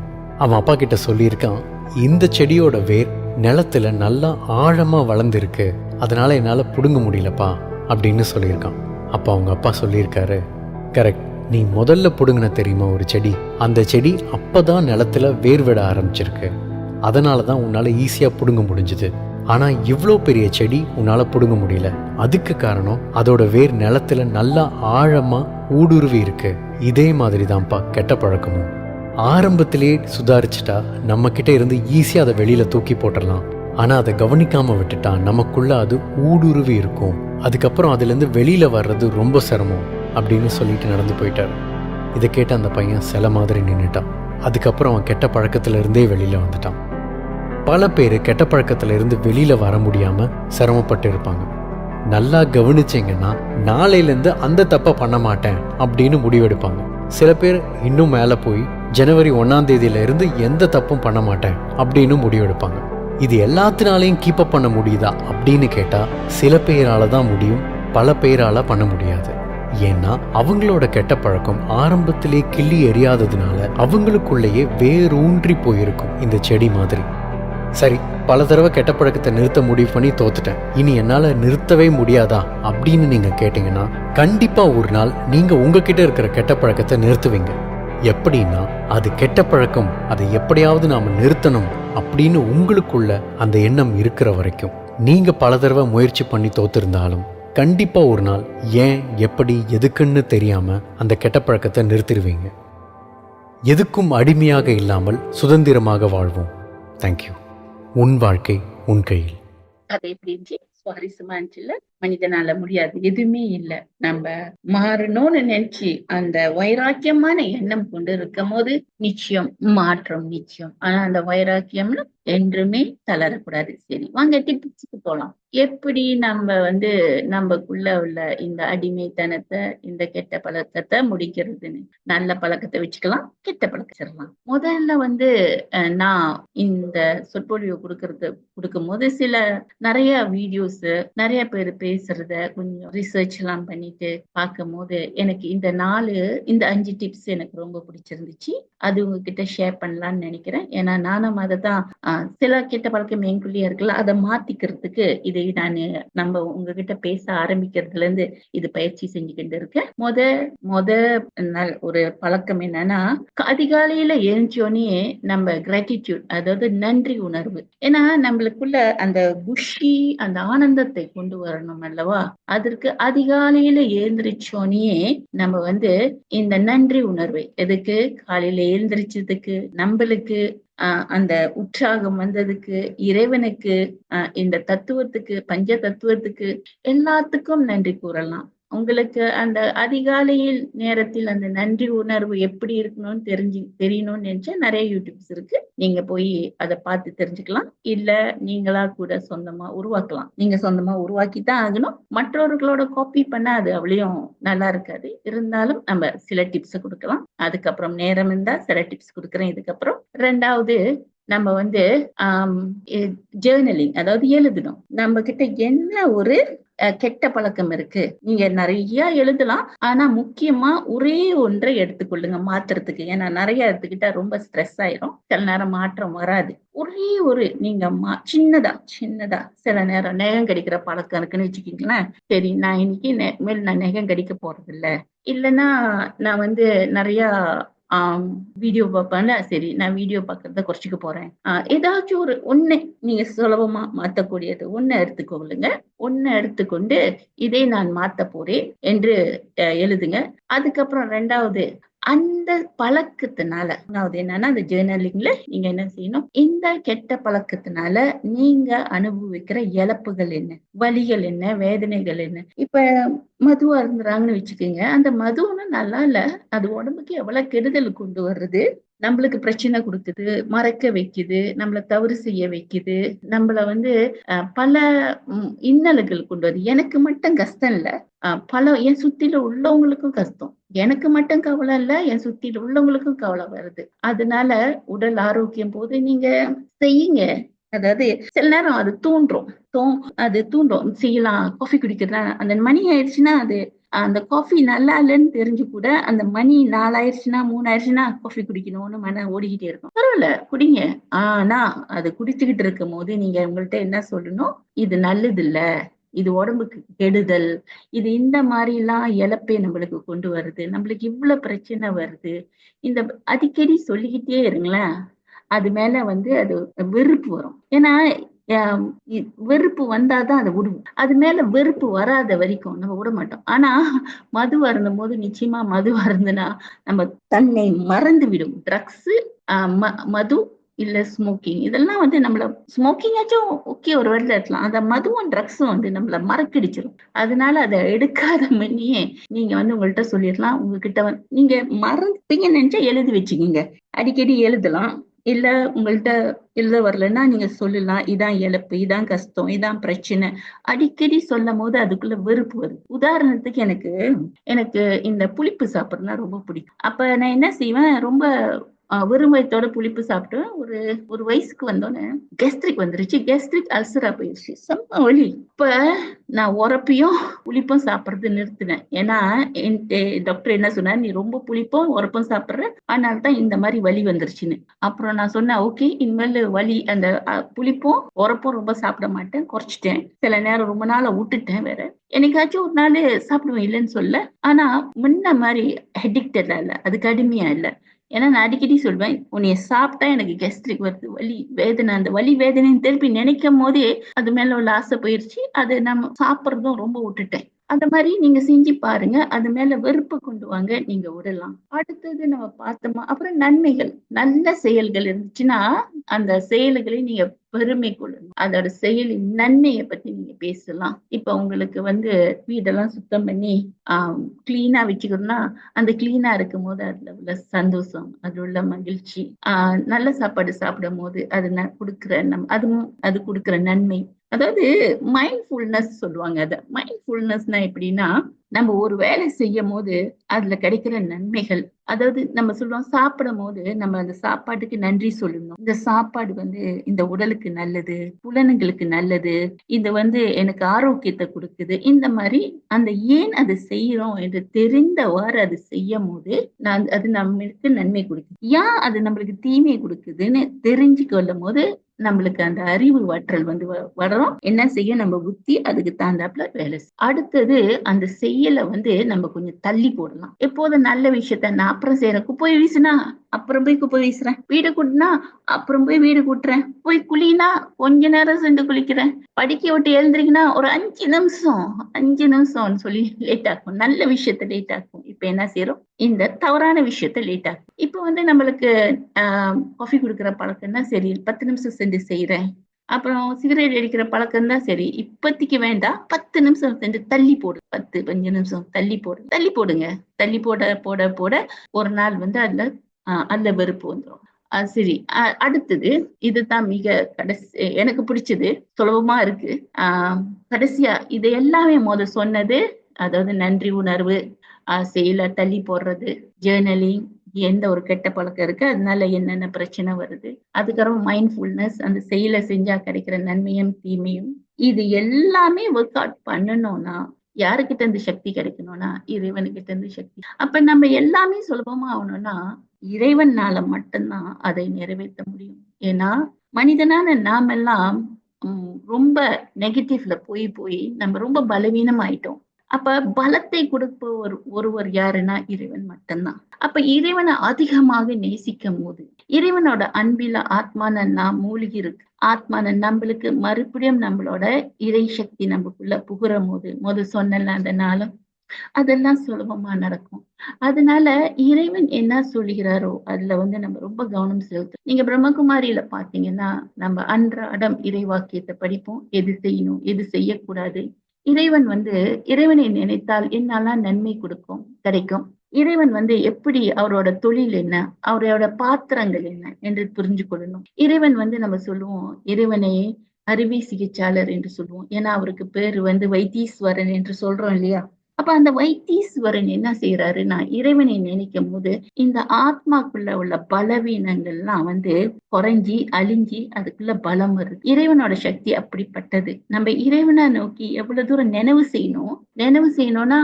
அவன் அப்பா கிட்ட சொல்லியிருக்கான், இந்த செடியோட வேர் நிலத்துல நல்லா ஆழமாக வளர்ந்துருக்கு, அதனால் என்னால் பிடுங்க முடியலப்பா அப்படின்னு சொல்லியிருக்கான். அப்போ அவங்க அப்பா சொல்லியிருக்காரு, கரெக்ட், நீ முதல்ல பிடுங்கின தெரியுமா ஒரு செடி, அந்த செடி அப்போதான் நிலத்துல வேர் விட ஆரம்பிச்சிருக்கு, அதனால தான் உன்னால் ஈஸியாக பிடுங்க முடிஞ்சுது. ஆனால் இவ்வளோ பெரிய செடி உன்னால் பிடுங்க முடியல, அதுக்கு காரணம் அதோட வேர் நிலத்துல நல்லா ஆழமாக ஊடுருவி இருக்கு. இதே மாதிரி தான்ப்பா கெட்ட பழக்கமும். ஆரம்பத்திலேயே சுதாரிச்சுட்டா நம்ம கிட்ட இருந்து ஈஸியாக அதை வெளியில் தூக்கி போட்டுடலாம். ஆனால் அதை கவனிக்காமல் விட்டுட்டா நமக்குள்ள அது ஊடுருவி இருக்கும். அதுக்கப்புறம் அதுலேருந்து வெளியில் வர்றது ரொம்ப சிரமம் அப்படின்னு சொல்லிட்டு நடந்து போயிட்டார். இதை கேட்ட அந்த பையன் சில மாதிரி நின்றுட்டான். அதுக்கப்புறம் அவன் கெட்ட பழக்கத்திலிருந்தே வெளியில் வந்துட்டான். பல பேர் கெட்ட பழக்கத்திலிருந்து வெளியில் வர முடியாமல் சிரமப்பட்டு இருப்பாங்க. நல்லா கவனிச்சிங்கன்னா நாளையிலேருந்து அந்த தப்பை பண்ண மாட்டேன் அப்படின்னு முடிவெடுப்பாங்க. சில பேர் இன்னும் மேலே போய் ஜனவரி 1ஆம் தேதியிலிருந்து எந்த தப்பும் பண்ண மாட்டேன் அப்படின்னு முடிவெடுப்பாங்க. இது எல்லாத்தினாலையும் கீப்பப் பண்ண முடியுதா அப்படின்னு கேட்டால் சில பேரால் தான் முடியும், பல பேரால் பண்ண முடியாது. ஏன்னா அவங்களோட கெட்ட பழக்கம் ஆரம்பத்திலே கிள்ளி எறியாததுனால அவங்களுக்குள்ளேயே வேரூன்றி போயிருக்கும் இந்த செடி மாதிரி. சரி, பல தடவை கெட்ட பழக்கத்தை நிறுத்த முடிவு பண்ணி தோத்துட்டேன், இனி என்னால் நிறுத்தவே முடியாதா அப்படின்னு நீங்கள் கேட்டிங்கன்னா கண்டிப்பாக ஒரு நாள் நீங்கள் உங்ககிட்ட இருக்கிற கெட்ட பழக்கத்தை நிறுத்துவீங்க. எப்படின்னா, அது கெட்ட பழக்கம், அதை எப்படியாவது நாம் நிறுத்தணும் அப்படின்னு உங்களுக்குள்ள அந்த எண்ணம் இருக்கிற வரைக்கும் நீங்கள் பல தடவை முயற்சி பண்ணி தோத்திருந்தாலும் கண்டிப்பாக ஒரு நாள் ஏன், எப்படி, எதுக்குன்னு தெரியாமல் அந்த கெட்ட பழக்கத்தை நிறுத்திடுவீங்க. எதுக்கும் அடிமையாக இல்லாமல் சுதந்திரமாக வாழ்வோம். தேங்க்யூ. உன் வாழ்க்கை உன் கையில். அது எப்படி இருந்துச்சு? சுவாரஸ்யமா இருந்துச்சுல்ல? மனிதனால முடியாது எதுவுமே இல்ல. நம்ம மாறணும்னு நினைச்சு அந்த வைராக்கியமான எண்ணம் கொண்டு இருக்கும் போது நிச்சயம் மாற்றம் நிச்சயம். ஆனா அந்த வைராக்கியம்னு என்றுமே தளரக்கூடாது. சரி, வாங்க டிப்ஸுக்கு போலாம். எப்படி நம்ம நமக்குள்ள உள்ள இந்த அடிமைத்தனத்தை, இந்த கெட்ட பழக்கத்தை முடிக்கிறதுன்னு. நல்ல பழக்கத்தை வச்சுக்கலாம், கெட்ட பழக்கம். முதல்ல நான் இந்த சொற்பொழிவு கொடுக்கும் போது நிறைய வீடியோஸ், நிறைய பேர் பேசுறத கொஞ்சம் ரிசர்ச் எல்லாம் பண்ணிட்டு பார்க்கும் போது எனக்கு இந்த 5 டிப்ஸ் எனக்கு ரொம்ப பிடிச்சிருந்துச்சு. அது உங்ககிட்ட ஷேர் பண்ணலாம்னு நினைக்கிறேன். ஏன்னா நானும் அதை தான் சில கெட்ட பழக்கம் எங்குள்ளேயே இருக்குல்ல, அதை மாத்திக்கிறதுக்கு இதை நம்ம உங்ககிட்ட பேச ஆரம்பிக்கிறதுல இருந்து இது பயிற்சி செஞ்சுக்கிட்டு இருக்கேன். ஒரு பழக்கம் என்னன்னா, அதிகாலையில எழுந்தோடனே நம்ம கிராட்டிடியூட், அதாவது நன்றி உணர்வு. ஏன்னா நம்மளுக்குள்ள அந்த குஷி, அந்த ஆனந்தத்தை கொண்டு வரணும் அல்லவா? அதற்கு அதிகாலையில எழுந்திரிச்சோனே நம்ம இந்த நன்றி உணர்வை, எதுக்கு காலையில எழுந்திரிச்சதுக்கு, நம்மளுக்கு அந்த உற்சாகம் வந்ததுக்கு, இறைவனுக்கு, இந்த தத்துவத்துக்கு, பஞ்ச தத்துவத்துக்கு, எல்லாத்துக்கும் நன்றி கூறலாம். உங்களுக்கு அந்த அதிகாலையில் நேரத்தில் அந்த நன்றி உணர்வு எப்படி இருக்கணும்னு தெரியணும்னு நினைச்சா நிறைய யூடியூப்ஸ் இருக்கு. நீங்க போய் அதை பார்த்து தெரிஞ்சுக்கலாம். இல்ல நீங்களா கூட சொந்தமா உருவாக்கலாம். நீங்க சொந்தமா உருவாக்கித்தான் ஆகணும். மற்றவர்களோட காப்பி பண்ணா அது அவ்வளையும் நல்லா இருக்காது. இருந்தாலும் நம்ம சில டிப்ஸ் கொடுக்கலாம். அதுக்கப்புறம் நேரம் இருந்தா சில டிப்ஸ் கொடுக்குறேன். இதுக்கப்புறம் 2வது, நம்ம வந்து ஜேர்னலிங், அதாவது எழுதணும். நம்ம கிட்ட என்ன ஒரு கெட்ட பழக்கம் இருக்கு, நீங்க நிறைய எழுதலாம். ஆனா முக்கியமா ஒரே ஒன்றை எடுத்துக்கொள்ளுங்க மாத்துறதுக்கு. ஏன்னா நிறைய எடுத்துக்கிட்டா ரொம்ப ஸ்ட்ரெஸ் ஆயிரும், சில நேரம் மாற்றம் வராது. ஒரே ஒரு நீங்க சின்னதா சில நேரம் நகம் கடிக்கிற பழக்கம் இருக்குன்னு வச்சுக்கீங்களேன். சரி, நான் இன்னைக்கு மேல் நான் நகம் கடிக்க போறது இல்லைன்னா நான் வந்து நிறைய வீடியோ பார்ப்பேன்ல, சரி நான் வீடியோ பார்க்கறத குறைச்சிக்க போறேன். ஏதாச்சும் ஒரு ஒண்ணு நீங்க சுலபமா மாத்தக்கூடியது ஒண்ணு எடுத்துக்கொள்ளுங்க. ஒண்ணு எடுத்துக்கொண்டு இதை நான் மாத்த போறேன் என்று எழுதுங்க. அதுக்கப்புறம் 2வது, அந்த பழக்கத்தினால என்னன்னா அந்த ஜேர்னலிங்ல நீங்க என்ன செய்யணும், இந்த கெட்ட பழக்கத்தினால நீங்க அனுபவிக்கிற இழப்புகள் என்ன, வலிகள் என்ன, வேதனைகள் என்ன. இப்ப மது அருந்துறாங்கன்னு வச்சுக்கோங்க, அந்த மதுன்னு நல்லா இல்ல, அது உடம்புக்கு எவ்வளவு கெடுதல் கொண்டு வருது, நம்மளுக்கு பிரச்சனை கொடுக்குது, மறக்க வைக்குது, நம்மள தவறு செய்ய வைக்குது, நம்மள வந்து பல இன்னல்கள் கொண்டு வருது. எனக்கு மட்டும் கஷ்டம் இல்ல, என் சுத்தில உள்ளவங்களுக்கும் கஷ்டம். எனக்கு மட்டும் கவலை இல்ல, என் சுத்தில உள்ளவங்களுக்கும் கவலை வருது. அதனால உடல் ஆரோக்கியம் போது நீங்க செய்யுங்க. அதாவது சில நேரம் அது தூண்டும் செய்யலாம். காஃபி குடிக்கிறதா அந்த மணி ஆயிடுச்சுன்னா, அது அந்த காஃபி நல்லா இல்லைன்னு தெரிஞ்சு கூட அந்த மணி 4 ஆயிடுச்சுன்னா 3 ஆயிடுச்சுன்னா காஃபி குடிக்கணும்னு மன ஓடிக்கிட்டே இருக்கும். பரவாயில்ல, குடிங்க. ஆனா அது குடிச்சுக்கிட்டு இருக்கும் போது நீங்க உங்கள்ட்ட என்ன சொல்லணும், இது நல்லது இல்ல, இது உடம்புக்கு கெடுதல், இது இந்த மாதிரி எல்லாம் இழப்பே நம்மளுக்கு கொண்டு வருது, நம்மளுக்கு இவ்வளவு பிரச்சனை வருது, இந்த அடிக்கடி சொல்லிக்கிட்டே இருங்களேன். அது மேல வந்து அது வெறுப்பு வரும். ஏன்னா வெறுப்பு வந்தாதான் அதை விடுவோம். அது மேல வெறுப்பு வராத வரைக்கும் நம்ம விட மாட்டோம். ஆனா மது அருந்தும் போது நிச்சயமா மது அருந்துனா நம்ம தன்னை மறந்து விடும். ட்ரக்ஸ், மது இல்ல ஸ்மோக்கிங், இதெல்லாம் வந்து நம்மள ஸ்மோக்கிங்காச்சும் ஓகே ஒரு இடத்துல இருக்கலாம், அந்த மதுவும் ட்ரக்ஸும் வந்து நம்மள மறக்கடிச்சிடும். அதனால அதை எடுக்காத மணியே நீங்க வந்து உங்கள்கிட்ட சொல்லிடலாம். உங்ககிட்ட நீங்க மறந்துப்பீங்கன்னு நினைச்சா எழுதி வச்சுக்கீங்க, அடிக்கடி எழுதலாம். இல்ல உங்கள்கிட்ட எழுத வரலன்னா நீங்க சொல்லலாம், இதான் இழப்பு, இதான் கஷ்டம், இதான் பிரச்சனை. அடிக்கடி சொல்லும் போது அதுக்குள்ள வெறுப்பு வருது. உதாரணத்துக்கு எனக்கு இந்த புளிப்பு சாப்பிட்றதுனா ரொம்ப பிடிக்கும். அப்ப நான் என்ன செய்வேன், ரொம்ப வெறுமயத்தோட புளிப்பு சாப்பிட்டு ஒரு வயசுக்கு வந்தோன்னே கெஸ்ட்ரிக் வந்துருச்சு. கெஸ்ட்ரிக் அல்சரா போயிடுச்சு, செம்ம வலி. இப்ப நான் உரப்பையும் புளிப்பும் சாப்பிட்றது நிறுத்தினேன். ஏன்னா டாக்டர் என்ன சொன்னார், நீ ரொம்ப புளிப்பும் உரப்பும் சாப்பிட்ற, அதனால தான் இந்த மாதிரி வலி வந்துருச்சுன்னு. அப்புறம் நான் சொன்னேன், ஓகே இனிமேல் வலி அந்த புளிப்பும் உரப்பும் ரொம்ப சாப்பிட மாட்டேன், குறைச்சிட்டேன். சில நேரம் ரொம்ப நாள விட்டுட்டேன். வேற என்னைக்காச்சும் ஒரு நாள் சாப்பிடுவேன், இல்லைன்னு சொல்ல. ஆனா முன்ன மாதிரி அடிக்டடா இல்ல, அது கடுமையா இல்ல. ஏன்னா நான் அடிக்கடி சொல்வேன், உன்னைய சாப்பிட்டா எனக்கு கெஸ்ட்ரிக் வருது, வலி வேதனை, அந்த வலி வேதனைன்னு திருப்பி நினைக்கும் போதே அது மேல உள்ள ஆசை போயிருச்சு. அது நம்ம சாப்பிட்றதும் ரொம்ப விட்டுட்டேன். அந்த மாதிரி நீங்க செஞ்சு பாருங்க, அது மேல வெறுப்பு கொண்டு வாங்க, நீங்க விடலாம். அடுத்தது நம்ம பார்த்தோமா, அப்புறம் நன்மைகள், நல்ல செயல்கள் இருந்துச்சுன்னா அந்த செயல்களை நீங்க பெருமை கொள்ளணும். அதோட செயலின் நன்மையை பத்தி நீங்க பேசலாம். இப்ப உங்களுக்கு வந்து வீடெல்லாம் சுத்தம் பண்ணி கிளீனா வச்சுக்கணும்னா, அந்த கிளீனா இருக்கும் போது அதுல உள்ள சந்தோஷம், அதுல உள்ள மகிழ்ச்சி, நல்ல சாப்பாடு சாப்பிடும் போது அது கொடுக்குற அது கொடுக்குற நன்மை. அதாவது மைண்ட்ஃபுல்னஸ் சொல்லுவாங்க. அத மைண்ட்ஃபுல்னஸ்னா எப்படின்னா, நம்ம ஒரு வேலை செய்யும் போது அதுல கிடைக்கிற நன்மைகள், அதாவது நம்ம சொல்லுவோம் சாப்பிடும் போது நம்ம அந்த சாப்பாட்டுக்கு நன்றி சொல்லணும். இந்த சாப்பாடு வந்து இந்த உடலுக்கு நல்லது, புலன்களுக்கு நல்லது, இது வந்து எனக்கு ஆரோக்கியத்தை கொடுக்குது. இந்த மாதிரி அந்த ஏன் அதை செய்யறோம் என்று தெரிந்தவாறு அது செய்யும் போது அது நம்மளுக்கு நன்மை கொடுக்குது. ஏன் அது நம்மளுக்கு தீமை கொடுக்குதுன்னு தெரிஞ்சு கொள்ளும் போது நம்மளுக்கு அந்த அறிவு வற்றல் வந்து வரும். என்ன செய்யும், நம்ம புத்தி அதுக்கு தகுந்தாப்புல வேலை. அடுத்தது அந்த செயலை வந்து நம்ம கொஞ்சம் தள்ளி போடலாம். எப்போதும் நல்ல விஷயத்த நான் அப்புறம் செய்யறேன், குப்பை வீசுனா அப்புறம் போய் குப்பை வீசுறேன், வீடு கூட்டினா அப்புறம் போய் வீடு கூட்டுறேன், போய் குளினா கொஞ்ச நேரம் சென்று குளிக்கிறேன், படிக்க விட்டு எழுந்திரிக்கினா ஒரு 5 நிமிஷம் சொல்லி லேட் ஆகும். நல்ல விஷயத்த லேட் ஆகும். இப்ப என்ன செய்யறோம், இந்த தவறான விஷயத்த லேட் ஆகும். இப்ப வந்து நம்மளுக்கு காஃபி குடுக்கிற பழக்கம்னா சரி 10 நிமிஷம் சென்று செய்யறேன். அப்புறம் சிகரெட் அடிக்கிற பழக்கம் தான் சரி இப்பத்திக்கு வேண்டாம், 10 நிமிஷம் சென்று தள்ளி போடு, 10-5 நிமிஷம் தள்ளி போடுங்க. தள்ளி போட ஒரு நாள் வந்து அதுல வெறுப்பு வந்துடும். சரி, அடுத்தது இதுதான் மிக கடைசி, எனக்கு பிடிச்சது, சுலபமா இருக்கு. கடைசியா இது எல்லாமே சொன்னது, அதாவது நன்றி உணர்வு, செயலை தள்ளி போடுறது, ஜேர்னலிங், எந்த ஒரு கெட்ட பழக்கம் இருக்கு, அதனால என்னென்ன பிரச்சனை வருது, அதுக்கப்புறம் மைண்ட்ஃபுல்னஸ், அந்த செயலை செஞ்சா கிடைக்கிற நன்மையும் தீமையும், இது எல்லாமே ஒர்க் அவுட் பண்ணணும்னா யாருக்கிட்ட இருந்து சக்தி கிடைக்கணும்னா இறைவனுக்கிட்ட இருந்து சக்தி. அப்ப நம்ம எல்லாமே சுலபமா ஆகணும்னா இறைவனால மட்டும்தான் அதை நிறைவேற்ற முடியும். ஏன்னா மனிதனான நாமெல்லாம் ரொம்ப நெகட்டிவ்ல போய் போய் நம்ம ரொம்ப பலவீனம் ஆயிட்டோம். அப்ப பலத்தை கொடுப்பவர் ஒருவர் யாருன்னா இறைவன் மட்டும்தான். அப்ப இறைவனை அதிகமாக நேசிக்கும் போது இறைவனோட அன்பில ஆத்மான நாம் மூழ்கி இருக்கு. ஆத்மான நம்மளுக்கு மறுபடியும் நம்மளோட இறை சக்தி நமக்குள்ள புகுறும் போது சொன்னல அந்த நாளும் அதெல்லாம் சுலபமா நடக்கும். அதனால இறைவன் என்ன சொல்லுகிறாரோ அதுல நம்ம ரொம்ப கவனம் செலுத்தணும். நீங்க பிரம்மகுமாரியில பாத்தீங்கன்னா நம்ம அன்றாடம் இறைவாக்கியத்தை படிப்போம். எது செய்யணும், எது செய்யக்கூடாது. இறைவன் இறைவனை நினைத்தால் என்னெல்லாம் நன்மை கிடைக்கும். இறைவன் எப்படி அவரோட தொழில் என்ன, அவரோட பாத்திரங்கள் என்ன என்று புரிஞ்சு கொள்ளணும். இறைவன் நம்ம சொல்லுவோம், இறைவனை அறுவை சிகிச்சாளர் என்று சொல்லுவோம். ஏன்னா அவருக்கு பேரு வைத்தீஸ்வரன் என்று சொல்றோம் இல்லையா? அப்ப அந்த வைத்தீஸ்வரன் என்ன செய்யறாருன்னா இறைவனை நினைக்கும் போது இந்த ஆத்மாக்குள்ள உள்ள பலவீனங்கள்லாம் குறைஞ்சி அழிஞ்சி அதுக்குள்ள பலம் வருது. இறைவனோட சக்தி அப்படிப்பட்டது. நம்ம இறைவனை நோக்கி எவ்வளவு தூரம் நினைவு செய்யணும்னா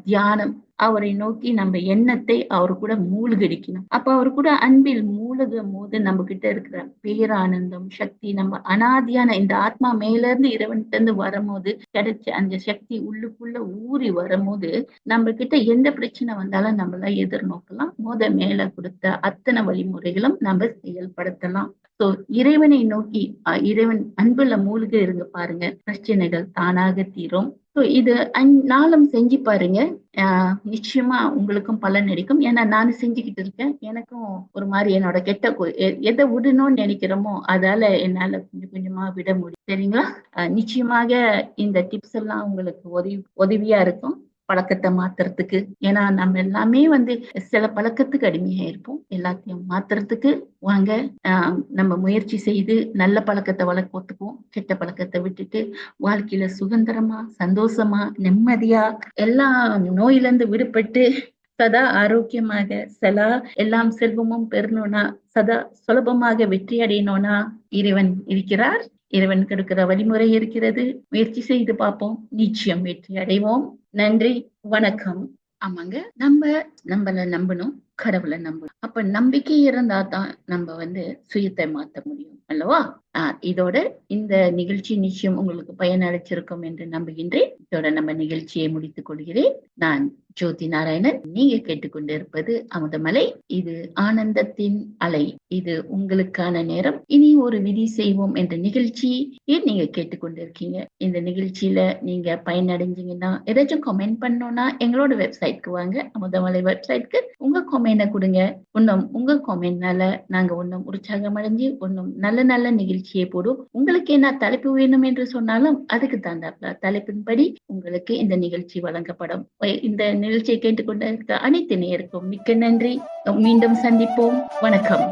தியானம். அவரை நோக்கி நம்ம எண்ணத்தை அவரு கூட மூழ்கடிக்கணும். அப்ப அவரு கூட அன்பில் மூழ்கும் போது நம்ம கிட்ட இருக்கிற பேரானந்தம் சக்தி, நம்ம அனாதியான இந்த ஆத்மா மேல இருந்து இறைவன்கிட்ட இருந்து வரும்போது கிடைச்ச அந்த சக்தி உள்ளுக்குள்ள ஊறி வரும்போது நம்ம கிட்ட எந்த பிரச்சனை வந்தாலும் நம்மள எதிர்நோக்கலாம். மேல கொடுத்த அத்தனை வழிமுறைகளும் நம்ம செயல்படுத்தலாம். இறைவனை நோக்கி இறைவன் அன்புல மூழ்க இருங்க பாருங்க, பிரச்சனைகள் தானாக தீரும். இது நாளும் செஞ்சு பாருங்க. நிச்சயமா உங்களுக்கும் பலன் கிடைக்கும். ஏன்னா நானும் செஞ்சுக்கிட்டு இருக்கேன். எனக்கும் ஒரு மாதிரி என்னோட எதை விடணும்னு நினைக்கிறோமோ அதால என்னால கொஞ்சம் கொஞ்சமா விட முடியும். சரிங்களா? நிச்சயமாக இந்த டிப்ஸ் எல்லாம் உங்களுக்கு உதவியா இருக்கும் பழக்கத்தை மாத்துறதுக்கு. ஏன்னா நம்ம எல்லாமே சில பழக்கத்துக்கு அடிமையா இருப்போம். எல்லாத்தையும் மாத்துறதுக்கு வாங்க நம்ம முயற்சி செய்து நல்ல பழக்கத்தை வளர்க்கறதுக்கும் கெட்ட பழக்கத்தை விட்டுட்டு வாழ்க்கையில சுதந்திரமா சந்தோஷமா நிம்மதியா எல்லா நோயிலிருந்து விடுபட்டு சதா ஆரோக்கியமாக எல்லாம் செல்வமும் பெறணும்னா சதா சுலபமாக வெற்றி அடையணும்னா இறைவன் இருக்கிறார். இறைவன் கொடுக்கிற வழிமுறை இருக்கிறது. முயற்சி செய்து பார்ப்போம். நிச்சயம் வெற்றி அடைவோம். நன்றி, வணக்கம். ஆமாங்க, நம்மள நம்பணும், கடவுளை நம்பணும். அப்ப நம்பிக்கை இருந்தா தான் நம்ம சுயத்தை மாத்த முடியும் அல்லவா? இதோட இந்த நிகழ்ச்சி நிச்சயம் உங்களுக்கு பயனளிச்சிருக்கும் என்று நம்புகின்றேன். இதோட நம்ம நிகழ்ச்சியை முடித்துக் கொள்கிறேன். நான் ஜோதி நாராயணன். நீங்க கேட்டுக்கொண்டிருப்பது அமுதமலை. இது ஆனந்தத்தின் அலை. இது உங்களுக்கான நேரம். இனி ஒரு விதி செய்வோம் என்ற நிகழ்ச்சியை நீங்க கேட்டுக்கொண்டிருக்கீங்க. இந்த நிகழ்ச்சியில நீங்க பயனடைஞ்சீங்கன்னா ஏதாச்சும் கமெண்ட் பண்ணோம்னா எங்களோட வெப்சைட்க்கு வாங்க. அமுதமலை வெப்சைட்க்கு உங்க கமெண்ட கொடுங்க. இன்னும் உங்க கமெண்ட்னால நாங்க இன்னும் உற்சாகம் அடைஞ்சு இன்னும் நல்ல நல்ல நிகழ்ச்சியை போடும். உங்களுக்கு என்ன தலைப்பு வேணும் என்று சொன்னாலும் அதுக்கு தகுந்தாப்ல தலைப்பின்படி உங்களுக்கு இந்த நிகழ்ச்சி வழங்கப்படும். இந்த நிகழ்ச்சியை கேட்டுக்கொண்டிருக்க அனைத்து நேயருக்கும் மிக்க நன்றி. மீண்டும் சந்திப்போம். வணக்கம்.